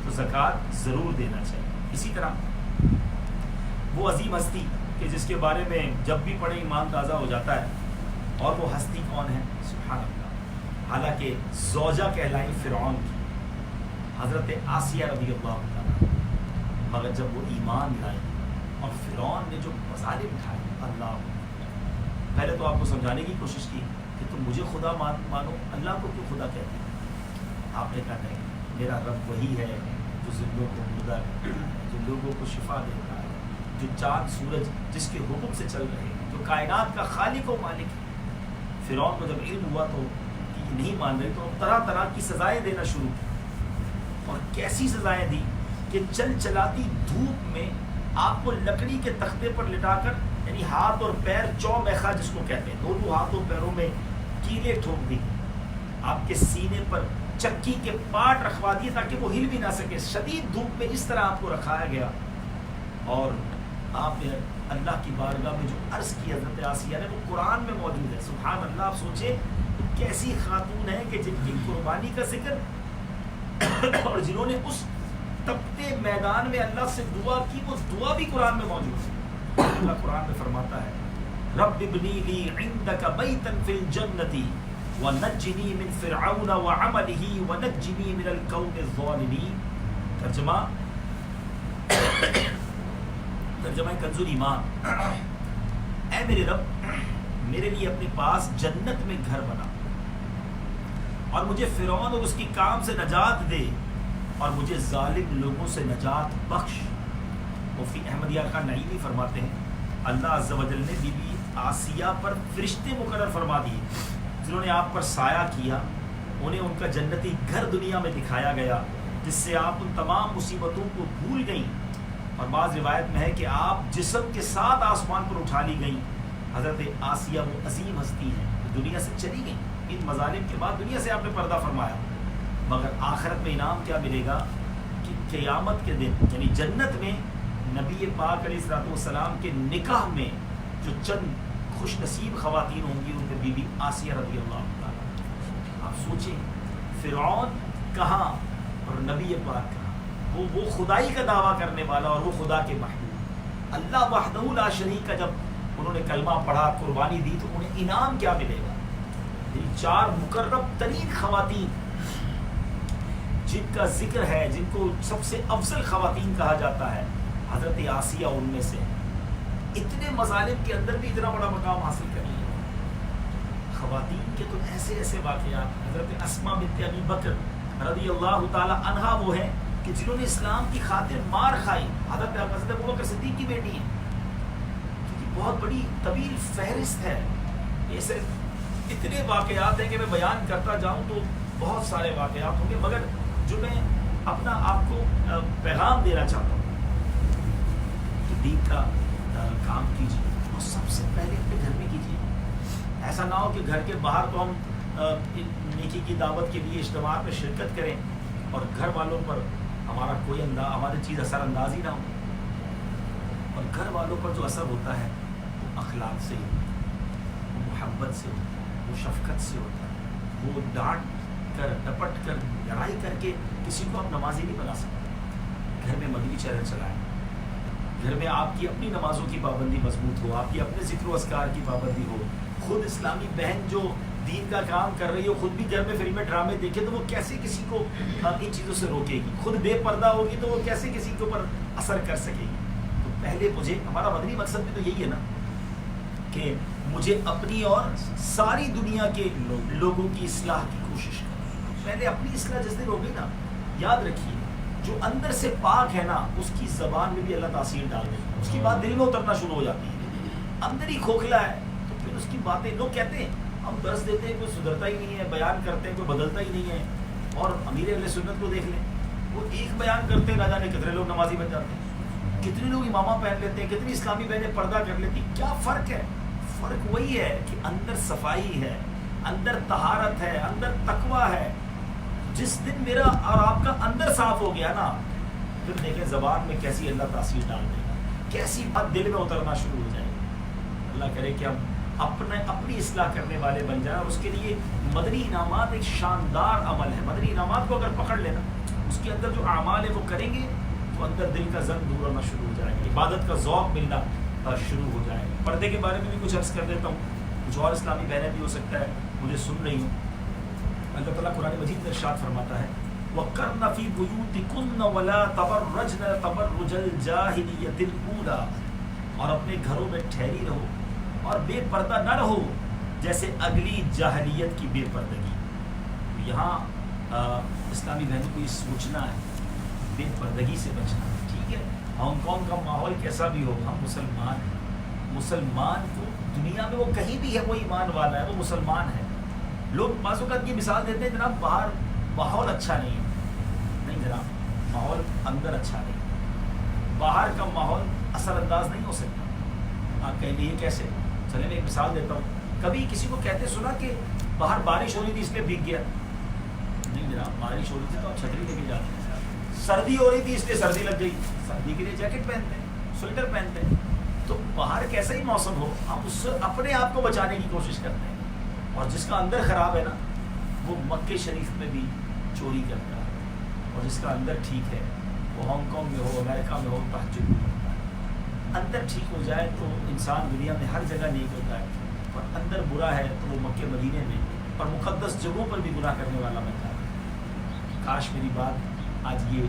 تو زکوٰۃ ضرور دینا چاہیے. اسی طرح وہ عظیم ہستی کہ جس کے بارے میں جب بھی پڑھے ایمان تازہ ہو جاتا ہے، اور وہ ہستی کون ہے؟ سبحان اللہ. حالانکہ زوجہ کہلائی فرعون کی، حضرت آسیہ رضی اللہ عنہا، مگر جب وہ ایمان لائی اور فرعون نے جو مظالم اٹھائے، اللہ پہلے تو آپ کو سمجھانے کی کوشش کی کہ تم مجھے خدا مانو، اللہ کو کیوں خدا کہتے ہیں؟ آپ نے کہا نہیں، میرا رب وہی ہے جو زندوں کو مردہ ہے، جو لوگوں کو شفا دیتا ہے، جو چاند سورج جس کے حکم سے چل رہے ہیں، جو کائنات کا خالق و مالک ہے. فرعون کو جب علم ہوا تو یہ نہیں مان رہے تو طرح طرح کی سزائیں دینا شروع کی. اور کیسی سزائیں دی کہ چل چلاتی دھوپ میں آپ کو لکڑی کے تختے پر لٹا کر، یعنی ہاتھ اور پیر چو میخا جس کو کہتے ہیں، دونوں ہاتھوں پیروں میں کیلیں ٹھوک دی، آپ کے سینے پر چکی کے پاٹ رکھوا دیے تاکہ وہ ہل بھی نہ سکے. شدید دھوپ میں اس طرح آپ کو رکھایا گیا. اور آپ نے اللہ کی بارگاہ میں جو عرض کی حضرت آسیہ نے وہ قرآن میں موجود ہے. سبحان اللہ. آپ سوچیں کیسی خاتون ہے کہ جن کی قربانی کا ذکر اور جنہوں نے اس تپتے میدان میں اللہ سے دعا کی، وہ دعا بھی قرآن میں موجود ہے. اللہ قرآن میں فرماتا ہے رب ابنی لی عندک بیتا فی الجنت ونجنی من فرعون وعملہ ونجنی من القوم الظالمین. ترجمہ کنز ایمان. اے میرے رب میرے لیے اپنے پاس جنت میں گھر بنا اور مجھے فرعون اور اس کی کام سے نجات دے اور مجھے ظالم لوگوں سے نجات بخش. مفتی احمد یار خان نعیمی فرماتے ہیں اللہ عز و جل نے بی بی آسیہ پر فرشتے مقرر فرما دیے جنہوں نے آپ پر سایہ کیا. انہیں ان کا جنتی گھر دنیا میں دکھایا گیا جس سے آپ ان تمام مصیبتوں کو بھول گئیں. اور بعض روایت میں ہے کہ آپ جسم کے ساتھ آسمان پر اٹھا لی گئیں. حضرت آسیہ وہ عظیم ہستی ہیں دنیا سے چلی گئیں. ان مظالم کے بعد دنیا سے آپ نے پردہ فرمایا. مگر آخرت میں انعام کیا ملے گا کہ قیامت کے دن یعنی جنت میں نبی پاک علیہ الصلوۃ والسلام کے نکاح میں جو چند خوش نصیب خواتین ہوں گی ان کے بی بی آسیہ رضی اللہ تعالیٰ. آپ سوچیں فرعون کہاں اور نبی پاک کہاں. وہ خدائی کا دعویٰ کرنے والا اور وہ خدا کے محبوب. اللہ وحدہ لا شریک کا جب انہوں نے کلمہ پڑھا قربانی دی تو انہیں انعام کیا ملے گا. یہ 4 مقرب ترین خواتین جن کا ذکر ہے جن کو سب سے افضل خواتین کہا جاتا ہے حضرت آسیہ ان میں سے. اتنے مظالم کے اندر بھی اتنا بڑا مقام حاصل کر لیا. خواتین کے تو ایسے ایسے واقعات. حضرت اسماء بنت ابی بکر رضی اللہ تعالی عنہا وہ ہیں کہ جنہوں نے اسلام کی خاطر مار کھائی. حضرت ابوبکر صدیق کی بیٹی ہیں. بہت بڑی طویل فہرست ہے. ایسے اتنے واقعات ہیں کہ میں بیان کرتا جاؤں تو بہت سارے واقعات ہوں گے. مگر جو میں اپنا آپ کو پیغام دینا چاہتا ہوں کہ دین کا کام کیجیے اور سب سے پہلے اپنے گھر میں کیجیے. ایسا نہ ہو کہ گھر کے باہر تو ہم نیکی کی دعوت کے لیے اجتماع میں شرکت کریں اور گھر والوں پر ہمارا کوئی ہماری چیز اثر انداز ہی نہ ہو. اور گھر والوں پر جو اثر ہوتا ہے وہ اخلاق سے ہوتا ہے, وہ محبت سے ہوتا ہے, وہ شفقت سے ہوتا ہے. وہ ڈانٹ کر ڈپٹ کر لڑائی کر کے کسی کو آپ نمازی نہیں بنا سکتے. گھر میں مدنی چینل چلائیں. گھر میں آپ کی اپنی نمازوں کی پابندی مضبوط ہو, آپ کی اپنے ذکر و اذکار کی پابندی ہو. خود اسلامی بہن جو دین کا کام کر رہی ہو خود بھی گھر میں فلمیں ڈرامے دیکھے تو وہ کیسے کسی کو ان چیزوں سے روکے گی. خود بے پردہ ہوگی تو وہ کیسے کسی کے اوپر اثر کر سکے گی. تو پہلے مجھے ہمارا مدنی مقصد بھی تو یہی ہے نا کہ مجھے اپنی اور ساری دنیا کے لوگوں کی اصلاح کی کوشش کریں. پہلے اپنی اصلاح جس دن ہوگی نا, یاد رکھیے جو اندر سے پاک ہے نا اس کی زبان میں بھی اللہ تاثیر ڈال دے گا. اس کی بات دل میں اترنا شروع ہو جاتی ہے. اندر ہی کھوکھلا ہے تو پھر اس کی باتیں لوگ کہتے ہیں ہم درس دیتے ہیں کوئی سدھرتا ہی نہیں ہے, بیان کرتے ہیں کوئی بدلتا ہی نہیں ہے. اور امیر اہل سنت کو دیکھ لیں, وہ ایک بیان کرتے ہیں نہ جانے کتنے لوگ نمازی بن جاتے ہیں, کتنے لوگ امامہ پہن لیتے ہیں, کتنی اسلامی بہنیں پردہ کر لیتی. کیا فرق ہے؟ فرق وہی ہے کہ اندر صفائی ہے, اندر طہارت ہے, اندر تقوی ہے. جس دن میرا اور آپ کا اندر صاف ہو گیا نا پھر دیکھیں زبان میں کیسی اللہ تاثیر ڈال دے گا, کیسی بات دل میں اترنا شروع ہو جائے گی. اللہ کرے کہ ہم اپنی اصلاح کرنے والے بن جائیں. اور اس کے لیے مدنی انعامات ایک شاندار عمل ہے. مدنی انعامات کو اگر پکڑ لینا, اس کے اندر جو اعمال ہے وہ کریں گے تو اندر دل کا زنگ دور ہونا شروع ہو جائے گا, عبادت کا ذوق ملنا شروع ہو جائے گا. پردے کے بارے میں بھی کچھ عرض کر دیتا ہوں. کچھ اور اسلامی بہنیں بھی ہو سکتا ہے مجھے سن رہی ہوں. اللہ تعالیٰ قرآن مجید میں ارشاد فرماتا ہے وَقَرْنَ فِي بُيُوتِكُنَّ وَلَا تَبَرَّجْنَ تَبَرُّجَ الْجَاهِلِيَّةِ الْأُولَىٰ. اور اپنے گھروں میں ٹھہری رہو اور بے پردہ نہ رہو جیسے اگلی جاہلیت کی بے پردگی. یہاں اسلامی بہنوں کو یہ سوچنا ہے بے پردگی سے بچنا. ٹھیک ہے, ہانگ کانگ کا ماحول کیسا بھی ہو, ہم مسلمان ہیں. مسلمان کو دنیا میں وہ کہیں بھی ہے وہ ایمان والا ہے, وہ مسلمان ہے. لوگ بعض اوقات یہ مثال دیتے ہیں جناب باہر ماحول اچھا نہیں ہے. نہیں جناب, ماحول اندر اچھا نہیں ہے. باہر کا ماحول اثر انداز نہیں ہو سکتا. آپ کہیں گے یہ کیسے؟ چلیں میں ایک مثال دیتا ہوں. کبھی کسی کو کہتے سنا کہ باہر بارش ہو رہی تھی اس لیے بھیگ گیا؟ نہیں جناب, بارش ہو رہی تھی تو آپ چھتری لے کے جاتے ہیں. سردی ہو رہی تھی اس لیے سردی لگ گئی, سردی کے لیے جیکٹ پہنتے ہیں, سویٹر پہنتے ہیں. تو باہر کیسا ہی موسم ہو ہم اس سے اپنے آپ کو بچانے کی کوشش کرتے ہیں. اور جس کا اندر خراب ہے نا وہ مکہ شریف میں بھی چوری کرتا ہے, اور جس کا اندر ٹھیک ہے وہ ہانگ کانگ میں ہو, امریکہ میں ہو, تہجد میں ہوتا ہے. اندر ٹھیک ہو جائے تو انسان دنیا میں ہر جگہ نیک ہوتا ہے، اور اندر برا ہے تو وہ مکے مدینے میں اور مقدس جگہوں پر بھی گناہ کرنے والا بنتا ہے۔ کاش میری بات آج یہ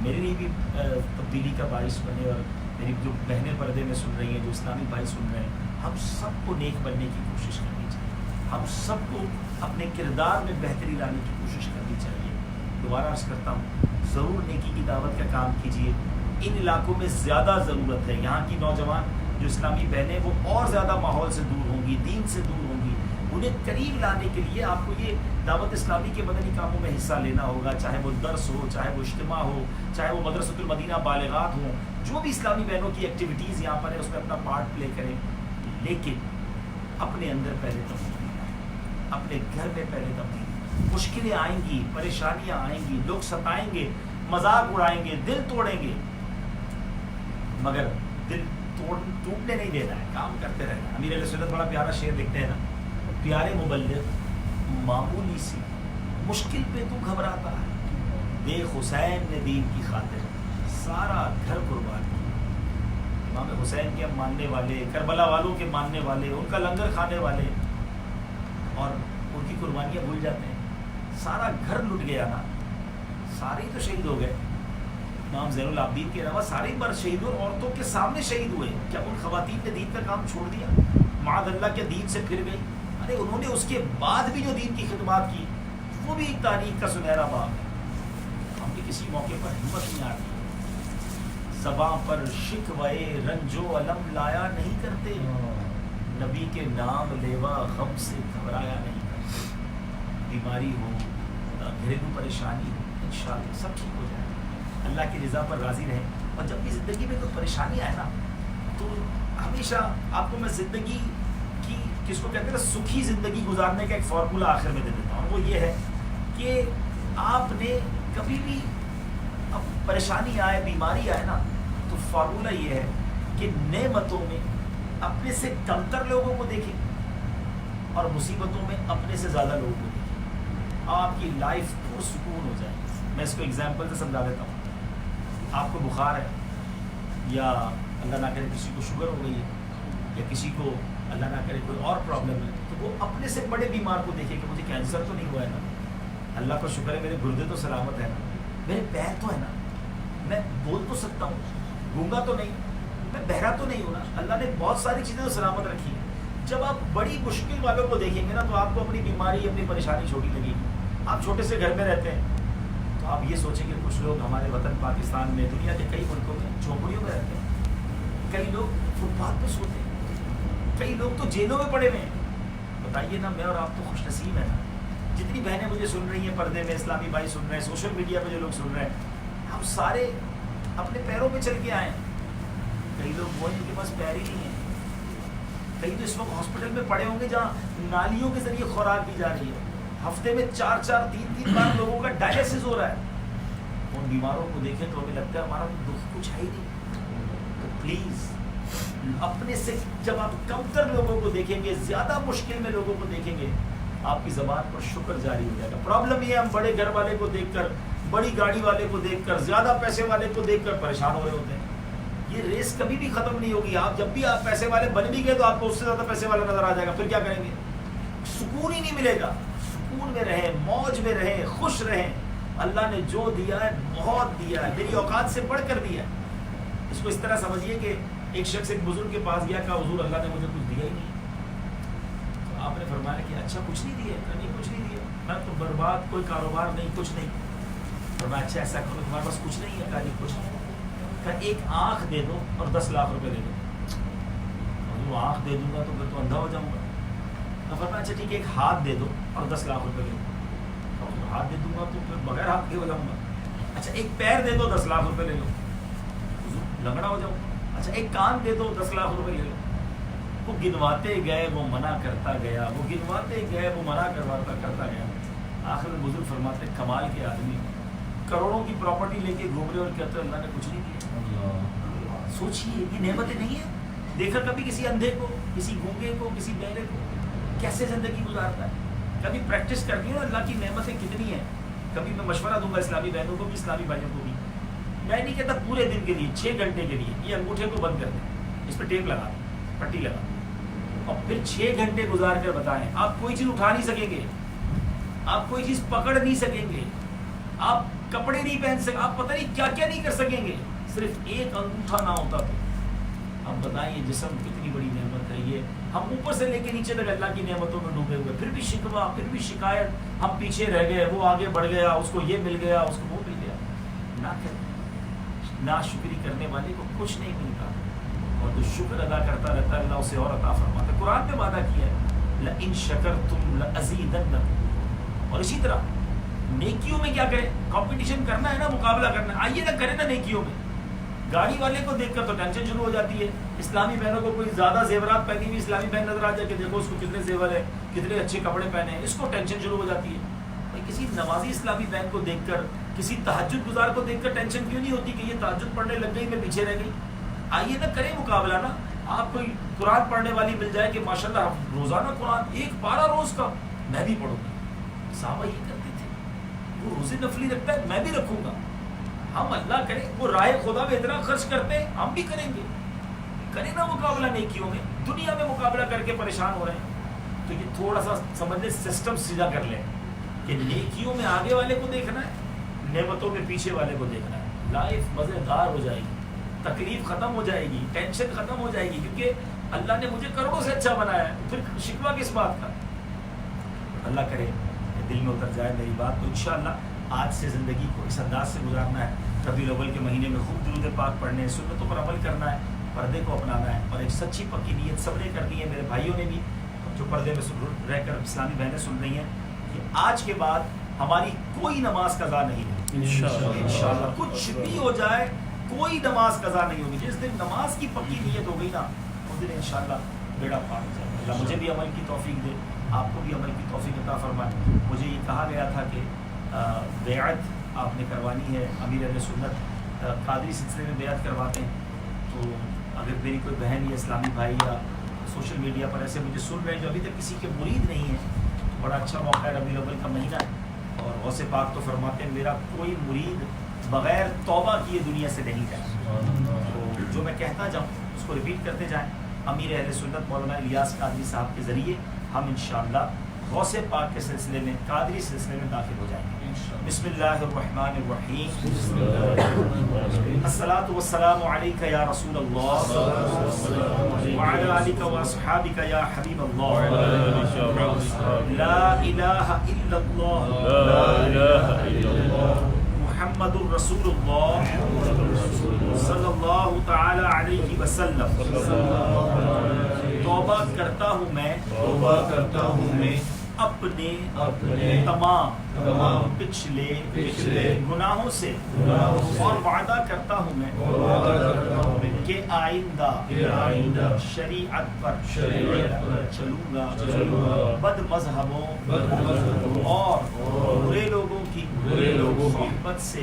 میرے لیے بھی تبدیلی کا باعث بنے، اور میری جو بہنیں پردے میں سن رہی ہیں، جو اسلامی بھائی سن رہے ہیں، ہم سب کو نیک بننے کی کوشش کرنی چاہیے، ہم سب کو اپنے کردار میں بہتری لانے کی کوشش کرنی چاہیے۔ دوبارہ عرض کرتا ہوں، ضرور نیکی کی دعوت کا کام کیجیے۔ ان علاقوں میں زیادہ ضرورت ہے، یہاں کی نوجوان جو اسلامی بہنیں وہ اور زیادہ ماحول سے دور ہوں گی، دین سے دور ہوں گی، انہیں قریب لانے کے لیے آپ کو یہ دعوت اسلامی کے مدنی کاموں میں حصہ لینا ہوگا، چاہے وہ درس ہو، چاہے وہ اجتماع ہو، چاہے وہ مدرسۃ المدینہ بالغات ہوں، جو بھی اسلامی بہنوں کی ایکٹیویٹیز یہاں پر ہے اس میں اپنا پارٹ پلے کریں، لیکن اپنے اندر پہلے تبدیلی لائیں، اپنے گھر میں پہلے تبدیلی۔ مشکلیں آئیں گی، پریشانیاں آئیں گی، لوگ ستائیں گے، مذاق اڑائیں گے، دل توڑیں گے، مگر دل ٹوٹنے نہیں دینا ہے، کام کرتے رہنا ہے۔ امیر علیہ سنت بڑا پیارا شعر لکھتے ہیں نا، پیارے مبلغ معمولی سی مشکل پہ تو گھبراتا ہے، دیکھ حسین نے دین کی خاطر سارا گھر قربان کیا۔ امام حسین کے ماننے والے، کربلا والوں کے ماننے والے، ان کا لنگر کھانے والے، اور ان کی قربانیاں بھول جاتے ہیں۔ سارا گھر لٹ گیا نا، سارے تو شہید ہو گئے۔ امام زین العابدین کے علاوہ سارے مرد شہید اور عورتوں کے سامنے شہید ہوئے، کیا ان خواتین نے دین کا کام چھوڑ دیا؟ معاذ اللہ کے دین سے پھر گئی؟ ارے انہوں نے اس کے بعد بھی جو دین کی خدمات کی وہ بھی ایک تاریخ کا سنہرا باب ہے۔ ہم بھی کسی موقع پر ہمت نہیں آتی، زباں پر شکوے رنج و علم لایا نہیں کرتے، نبی کے نام لیوا غم سے گھبرایا نہیں کرتے۔ بیماری ہو، گھریلو پریشانی ہو، انشاءاللہ سب ٹھیک ہو جائے، اللہ کی رضا پر راضی رہیں۔ اور جب بھی زندگی میں کوئی پریشانی آئے نا تو ہمیشہ آپ کو میں زندگی کی جس کو کہتے ہیں نا سکھی زندگی گزارنے کا ایک فارمولہ آخر میں دے دیتا ہوں، وہ یہ ہے کہ آپ نے کبھی بھی اب پریشانی آئے، بیماری آئے نا، تو فارمولہ یہ ہے کہ نعمتوں میں اپنے سے کمتر لوگوں کو دیکھیں اور مصیبتوں میں اپنے سے زیادہ لوگوں کو دیکھیں، آپ کی لائف پرسکون ہو جائے۔ میں اس کو اگزامپل سے سمجھا دیتا ہوں۔ آپ کو بخار ہے، یا اللہ نہ کرے کسی کو شوگر ہو گئی ہے، یا کسی کو اللہ نہ کرے کوئی اور پرابلم ہے، تو وہ اپنے سے بڑے بیمار کو دیکھے کہ مجھے کینسر تو نہیں ہوا ہے نا، اللہ کا شکر ہے میرے گردے تو سلامت ہے نا، میرے پیر تو ہے نا، میں بول تو سکتا ہوں، گونگا تو نہیں، میں بہرا تو نہیں ہوں نا، اللہ نے بہت ساری چیزیں تو سلامت رکھی ہیں۔ جب آپ بڑی مشکل والوں کو دیکھیں گے نا تو آپ کو اپنی بیماری، اپنی پریشانی چھوٹی لگے گی۔ آپ چھوٹے سے گھر میں رہتے ہیں تو آپ یہ سوچیں کہ کچھ لوگ ہمارے وطن پاکستان میں، دنیا کے کئی ملکوں میں جھونپڑیوں میں رہتے ہیں، کئی لوگ فٹ پاتھ پہ سوتے ہیں، کئی لوگ تو جیلوں میں پڑے ہوئے ہیں۔ بتائیے نا، میں اور آپ تو خوش نصیب ہیں نا۔ جتنی بہنیں مجھے سن رہی ہیں پردے میں، اسلامی بھائی سن رہے ہیں، سوشل میڈیا پہ جو لوگ سن رہے ہیں، ہم سارے اپنے پیروں پہ چل کے آئے ہیں۔ کئی لوگ وہ ہیں جن کے پاس پیر ہی نہیں ہیں، کئی تو اس وقت ہاسپٹل میں پڑے ہوں گے جہاں نالیوں کے ذریعے خوراک دی جا رہی ہے، ہفتے میں 4 3 بار لوگوں کا ڈائلسس ہو رہا ہے۔ ان بیماروں کو دیکھیں تو ہمیں لگتا ہے ہمارا تو دکھ کچھ ہے ہی نہیں۔ تو پلیز اپنے سے جب آپ کمتر لوگوں کو دیکھیں گے، زیادہ مشکل میں لوگوں کو دیکھیں گے، آپ کی زبان پر شکر جاری ہو جائے گا۔ پرابلم یہ ہے ہم بڑے گھر والے کو دیکھ کر، بڑی گاڑی والے کو دیکھ کر، زیادہ پیسے والے کو دیکھ کر پریشان ہو رہے ہوتے ہیں۔ یہ ریس کبھی بھی ختم نہیں ہوگی۔ آپ جب بھی آپ پیسے والے بن بھی گئے تو آپ کو اس سے زیادہ پیسے والا نظر آ جائے گا، پھر کیا کریں گے؟ سکون ہی نہیں ملے گا۔ سکون میں رہیں، موج میں رہیں، خوش رہیں۔ اللہ نے جو دیا ہے بہت دیا ہے، میری اوقات سے بڑھ کر دیا ہے۔ اس کو اس طرح سمجھیے کہ ایک شخص ایک بزرگ کے پاس گیا، کہا حضور اللہ نے مجھے کچھ دیا ہی نہیں۔ تو آپ نے فرمایا کہ اچھا کچھ نہیں دیا؟ کہا نہیں کچھ نہیں دیا، میں تو برباد، کوئی کاروبار نہیں، کچھ نہیں۔ فرمایا اچھا ایسا کرو تمہارے پاس کچھ نہیں ہے؟ کہا نہیں کچھ نہیں۔ کہا ایک آنکھ دے دو اور 10 لاکھ روپے دے دو۔ وہ آنکھ دے دوں گا تو پھر تو اندھا ہو جاؤں گا۔ تو فرمایا اچھا ٹھیک ہے، ایک ہاتھ دے دو اور 10 لاکھ روپے دے دو۔ اور ہاتھ دے دوں گا تو پھر بغیر ہاتھ کے ہو جاؤں گا۔ اچھا ایک پیر دے دو، 10 لاکھ روپے لے لو، لنگڑا ہو جاؤں گا۔ اچھا ایک کان دے دو، 10 لاکھ روپے لے لو۔ وہ گنواتے گئے، وہ منع کرتا گیا، وہ گنواتے گئے، وہ منع کرتا گیا۔ آخر میں بزرگ فرماتے کمال کے آدمی کروڑوں کی پراپرٹی لے کے گھوم رہے اور کہتے ہیں اللہ نے کچھ نہیں دیا۔ سوچیے یہ نعمتیں نہیں ہیں؟ دیکھا کبھی کسی اندھے کو، کسی گونگے کو، کسی بہرے کو کیسے زندگی گزارتا ہے؟ کبھی پریکٹس کرنی ہو اللہ کی نعمتیں کتنی ہیں۔ کبھی میں مشورہ دوں گا اسلامی بہنوں کو بھی، اسلامی بھائیوں کو بھی، میں نہیں کہتا پورے دن کے لیے 6 گھنٹے کے لیے یہ انگوٹھے کو بند کر دیں، اس پہ ٹیپ لگا دیں، پٹی لگا دیں، اور پھر 6 گھنٹے گزار کر بتائیں. آپ کوئی چیز اٹھا نہیں سکیں گے، آپ کوئی چیز پکڑ نہیں سکیں گے، آپ کپڑے نہیں پہن سکیں، آپ پتہ نہیں کیا کیا نہیں کر سکیں گے، صرف ایک انگوٹھا نہ ہوتا تو. اب بتائیے جسم کتنی بڑی نعمت ہے یہ. ہم اوپر سے لے کے نیچے تک اللہ کی نعمتوں میں ڈوبے ہوئے، پھر بھی شکوہ، پھر بھی شکایت، ہم پیچھے رہ گئے، وہ آگے بڑھ گیا، اس کو یہ مل گیا، اس کو وہ مل گیا. نہ کریں، ناشکری کرنے والے کو کچھ نہیں ملتا، اور جو شکر ادا کرتا رہتا ہے اللہ اسے اور عطا فرماتا ہے. قرآن نے وعدہ کیا ہے لَإِن شَكَرْتُمْ لَأَزِيدَنَّكُمْ. اور اسی طرح نیکیوں میں کیا کریں؟ کمپٹیشن کرنا ہے نا، مقابلہ کرنا ہے، آئیے نہ کریں نا نیکیوں میں. گاڑی والے کو دیکھ کر تو ٹینشن شروع ہو جاتی ہے. اسلامی بہنوں کو کوئی زیادہ زیورات پہنی ہوئی اسلامی بہن نظر آ جائے کہ دیکھو اس کو کتنے زیور ہے، کتنے اچھے کپڑے پہنے ہیں، اس کو ٹینشن شروع ہو جاتی ہے. بھائی کسی نمازی اسلامی بہن کو دیکھ کر، کسی تہجد گزار کو دیکھ کر ٹینشن کیوں نہیں ہوتی کہ یہ تہجد پڑھنے لگ گئی، میں پیچھے رہ گئی؟ آئیے نہ کریں مقابلہ نا. آپ کوئی قرآن پڑھنے والی مل جائے کہ ماشاءاللہ روزانہ قرآن 1 پارہ روز کا، میں بھی پڑھوں گا. صحابہ یہ کرتے تھے. وہ روزے نفلی رکھتا ہے، میں بھی رکھوں گا. ہم اللہ کریں وہ راہ خدا میں اتنا خرچ کرتے ہیں، ہم بھی کریں گے. کریں نا مقابلہ نیکیوں میں. دنیا میں مقابلہ کر کے پریشان ہو رہے ہیں تو یہ تھوڑا سا سمجھ لیں سسٹم سیدھا کر لیں کہ نیکیوں میں آگے والے کو دیکھنا ہے، نعمتوں میں پیچھے والے کو دیکھنا ہے. لائف مزیدار ہو جائے گی، تکلیف ختم ہو جائے گی، ٹینشن ختم ہو جائے گی، کیونکہ اللہ نے مجھے کروڑوں سے اچھا بنایا ہے. پھر شکوہ کس بات کا؟ اللہ کرے کہ دل میں اتر جائے میری بات. تو انشاءاللہ آج سے زندگی کو اس انداز سے گزارنا ہے. ربیع الاول کے مہینے میں خوب درود پاک پڑھنے، سنتوں پر عمل کرنا ہے، پردے کو اپنانا ہے، اور ایک سچی پکی نیت سب نے کرنی ہے. میرے بھائیوں نے بھی جو پردے میں رہ کر اسلامی بہنیں سن رہی ہیں کہ آج کے بعد ہماری کوئی نماز قضا نہیں ہوگی انشاءاللہ. کچھ بھی ہو جائے کوئی نماز قضا نہیں ہوگی. جس دن نماز کی پکی نیت ہو گئی نا اس دن انشاءاللہ بیڑا پار ہو جائے. اللہ مجھے بھی عمل کی توفیق دے، آپ کو بھی عمل کی توفیق عطا فرمائے. مجھے یہ کہا گیا تھا کہ بیعت آپ نے کروانی ہے، امیر اہل سنت قادری سلسلے میں بیعت کرواتے ہیں. تو اگر میری کوئی بہن یا اسلامی بھائی یا سوشل میڈیا پر ایسے مجھے سن رہے ہیں جو ابھی تک کسی کے مرید نہیں ہیں، تو بڑا اچھا موقع ہے. ربیع الاول کا مہینہ ہے اور غوث پاک تو فرماتے ہیں میرا کوئی مرید بغیر توبہ کیے دنیا سے نہیں جائے. تو جو میں کہتا جاؤں اس کو ریپیٹ کرتے جائیں. امیر اہل سنت مولانا الیاس قادری صاحب کے ذریعے ہم انشاءاللہ غوث پاک کے سلسلے میں، قادری سلسلے میں داخل ہو جائیں گے. بسم اللہ الرحمن الرحیم. الصلاۃ والسلام علیک یا رسول اللہ وعلی آلک و اصحابک یا حبیب اللہ. لا الہ الا اللہ محمد الرسول اللہ صلی اللہ تعالی علیہ وسلم. توبہ کرتا ہوں میں اپنے تمام پچھلے گناہوں سے، اور وعدہ کرتا ہوں میں کہ آئندہ شریعت پر چلوں گا، بد مذہبوں اور برے لوگوں کی صحبت سے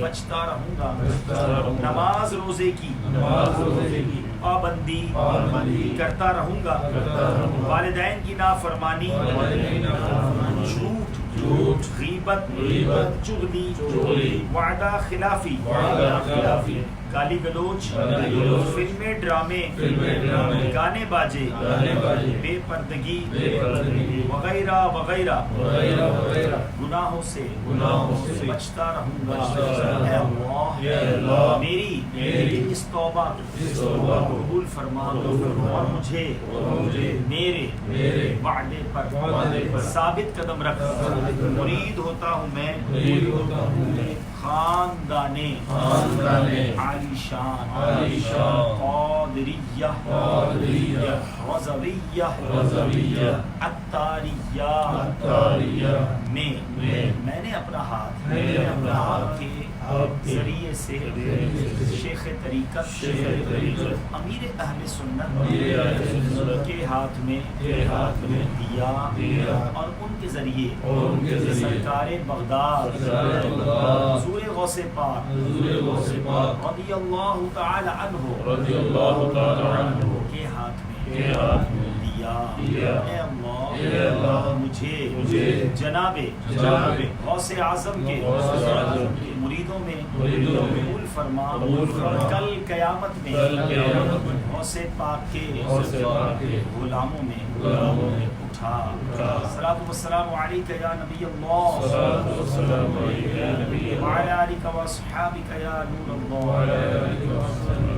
بچتا رہوں گا. نماز روزے کی پابندی کرتا رہوں گا. والدین کی نافرمانی، جھوٹ، غیبت، چغلی، وعدہ خلافی، گالی گلوچ، فلمیں ڈرامے، گانے باجے، بے پردگی وغیرہ وغیرہ گناہوں سے بچتا رہوں گا. اے اللہ میری اس توبہ کو قبول فرما اور مجھے میرے وعدے پر ثابت قدم رکھ. مرید ہوتا ہوں میں خاندانے عالی شان قادریہ رضویہ عطاریہ میں نے اپنا ہاتھ آپ کے ذریعے سے شیخ طریقت امیر اہل سنت کے ہاتھ میں دیا، اور ان کے ذریعے سرکار بغداد حضور غوث پاک رضی اللہ تعالی عنہ کے ہاتھ میں دیا. اے اللہ اے اللہ مجھے جناب غوث اعظم کے مریدوں میں قبول فرما، کل قیامت میں غوث پاک کے غلاموں میں اٹھا۔ صلاۃ والسلام علیک یا نبی اللہ وعلی آلک و اصحابک یا نور اللہ۔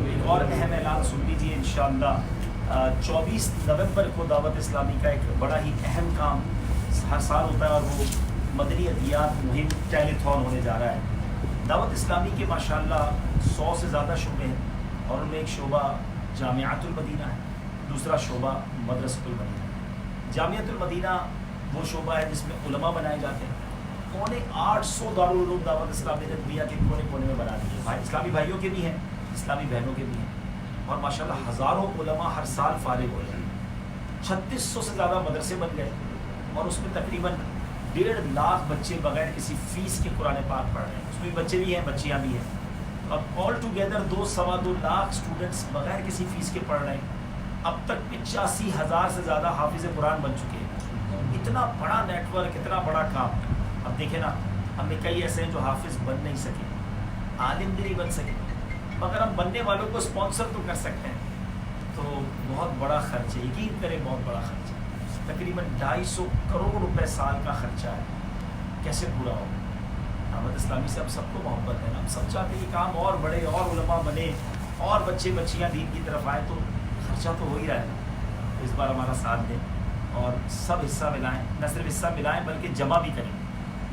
ایک اور اہم اعلان سن لیجیے انشاءاللہ، 24 نومبر کو دعوت اسلامی کا ایک بڑا ہی اہم کام ہر سال ہوتا ہے، اور وہ مدنی ادویات مہم ٹیلیتھون ہونے جا رہا ہے۔ دعوت اسلامی کے ماشاءاللہ 100 سے زیادہ شعبے ہیں، اور ان میں ایک شعبہ جامعۃ المدینہ ہے، دوسرا شعبہ مدرسۃ المدینہ۔ جامعۃ المدینہ وہ شعبہ ہے جس میں علماء بنائے جاتے ہیں۔ 850 دارالعلوم دعوت اسلامی نے دنیا کے کونے کونے میں بنا دیے، اسلامی بھائیوں کے بھی ہیں، اسلامی بہنوں کے بھی ہیں، اور ماشاءاللہ ہزاروں علماء ہر سال فارغ ہو جائیں۔ 3600 سے زیادہ مدرسے بن گئے، اور اس میں تقریباً 1.5 لاکھ بچے بغیر کسی فیس کے قرآن پاک پڑھ رہے ہیں۔ اس میں بچے بھی ہیں، بچیاں بھی ہیں، اب آل ٹوگیدر 2-2.25 لاکھ اسٹوڈنٹس بغیر کسی فیس کے پڑھ رہے ہیں۔ اب تک 85,000 سے زیادہ حافظ قرآن بن چکے ہیں۔ اتنا بڑا نیٹ ورک، اتنا بڑا کام۔ اب دیکھیں نا، ہم نے کئی ایسے ہیں جو حافظ بن نہیں سکے، عالم بھی نہیں بن سکے، مگر ہم بننے والوں کو اسپانسر تو کر سکتے ہیں۔ تو بہت بڑا خرچ ہے، یقین کریں بہت بڑا خرچ ہے، تقریباً 250 کروڑ روپے سال کا خرچہ ہے۔ کیسے پورا ہو؟ دعوت اسلامی سے ہم سب کو محبت ہے نا، ہم سب چاہتے ہیں کہ کام اور بڑھے، اور علماء بنے، اور بچے بچیاں دین کی طرف آئیں، تو خرچہ تو ہو ہی رہا ہے۔ تو اس بار ہمارا ساتھ دیں اور سب حصہ ملائیں، نہ صرف حصہ ملائیں بلکہ جمع بھی کریں۔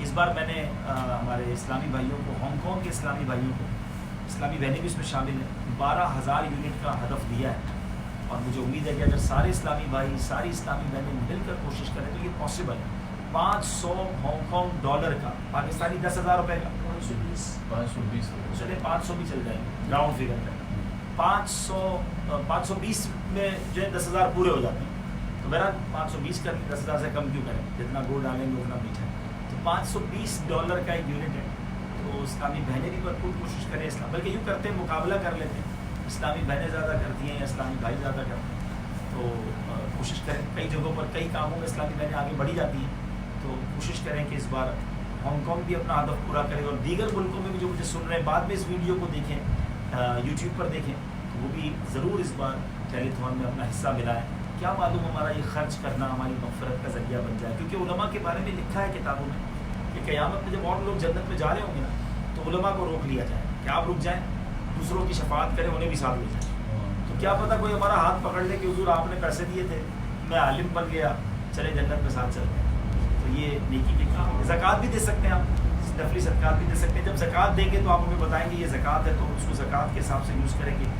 اس بار میں نے ہمارے اسلامی بھائیوں کو، ہانگ کانگ کے اسلامی بھائیوں کو، اسلامی بہنیں بھی اس میں شامل ہیں، 12,000 یونٹ کا ہدف دیا ہے، اور مجھے امید ہے کہ اگر سارے اسلامی بھائی، ساری اسلامی بہنیں مل کر کوشش کریں تو یہ پاسبل ہے۔ 500 ہانگ کانگ ڈالر کا، پاکستانی 10,000 روپے کا، 520 چلے 500 بھی چل جائیں گے گراؤنڈ فگر کا، 520 میں جو ہے 10,000 پورے ہو جاتے ہیں۔ تو بہرحال 520 کر کے 10,000 سے کم کیوں کریں، جتنا گول ڈالیں گے اتنا میٹھا ہے۔ تو 520 ڈالر کا ایک یونٹ ہے۔ تو اسلامی بہنیں بھی بھرپور کوشش کریں، اسلام بلکہ یوں کرتے ہیں، مقابلہ کر لیتے ہیں، اسلامی بہنیں زیادہ کرتی ہیں یا اسلامی بھائی زیادہ کرتے ہیں، تو کوشش کریں۔ کئی جگہوں پر کئی کاموں میں اسلامی بہنیں آگے بڑھی جاتی ہیں، تو کوشش کریں کہ اس بار ہانگ کانگ بھی اپنا ہدف پورا کرے، اور دیگر ملکوں میں بھی جو مجھے سن رہے ہیں بعد میں اس ویڈیو کو دیکھیں، یوٹیوب پر دیکھیں، تو وہ بھی ضرور اس بار ٹیلیتھون میں اپنا حصہ ملائیں۔ کیا معلوم ہمارا یہ خرچ کرنا ہماری مغفرت کا ذریعہ بن جائے، کیونکہ علماء کے بارے میں لکھا ہے کتابوں میں کہ قیامت میں جب اور لوگ جنت میں جا رہے ہوں گے نا، تو علماء کو روک لیا جائے کہ آپ رک جائیں، دوسروں کی شفاعت کریں، انہیں بھی ساتھ لے جائیں۔ تو کیا پتہ کوئی ہمارا ہاتھ پکڑ لے کہ حضور آپ نے پیسے دیے تھے، میں عالم بن گیا، چلے جنت میں ساتھ چلتے ہیں۔ تو یہ نیکی کے کام ہے۔ زکوٰۃ بھی دے سکتے ہیں آپ، نفلی صدقات بھی دے سکتے ہیں۔ جب زکوٰۃ دیں گے تو آپ ہمیں بتائیں گے یہ زکوٰۃ ہے، تو اس کو زکوٰۃ کے حساب سے یوز کریں گے۔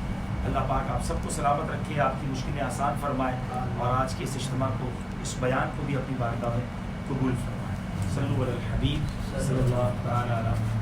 اللہ پاک آپ سب کو سلامت رکھے، آپ کی مشکلیں آسان فرمائے، اور آج کے اس اجتماع کو، اس بیان کو بھی اپنی بارگاہ میں قبول فرمائے۔ صلو علی الحبیب صلی اللہ تعالی علیہ وسلم۔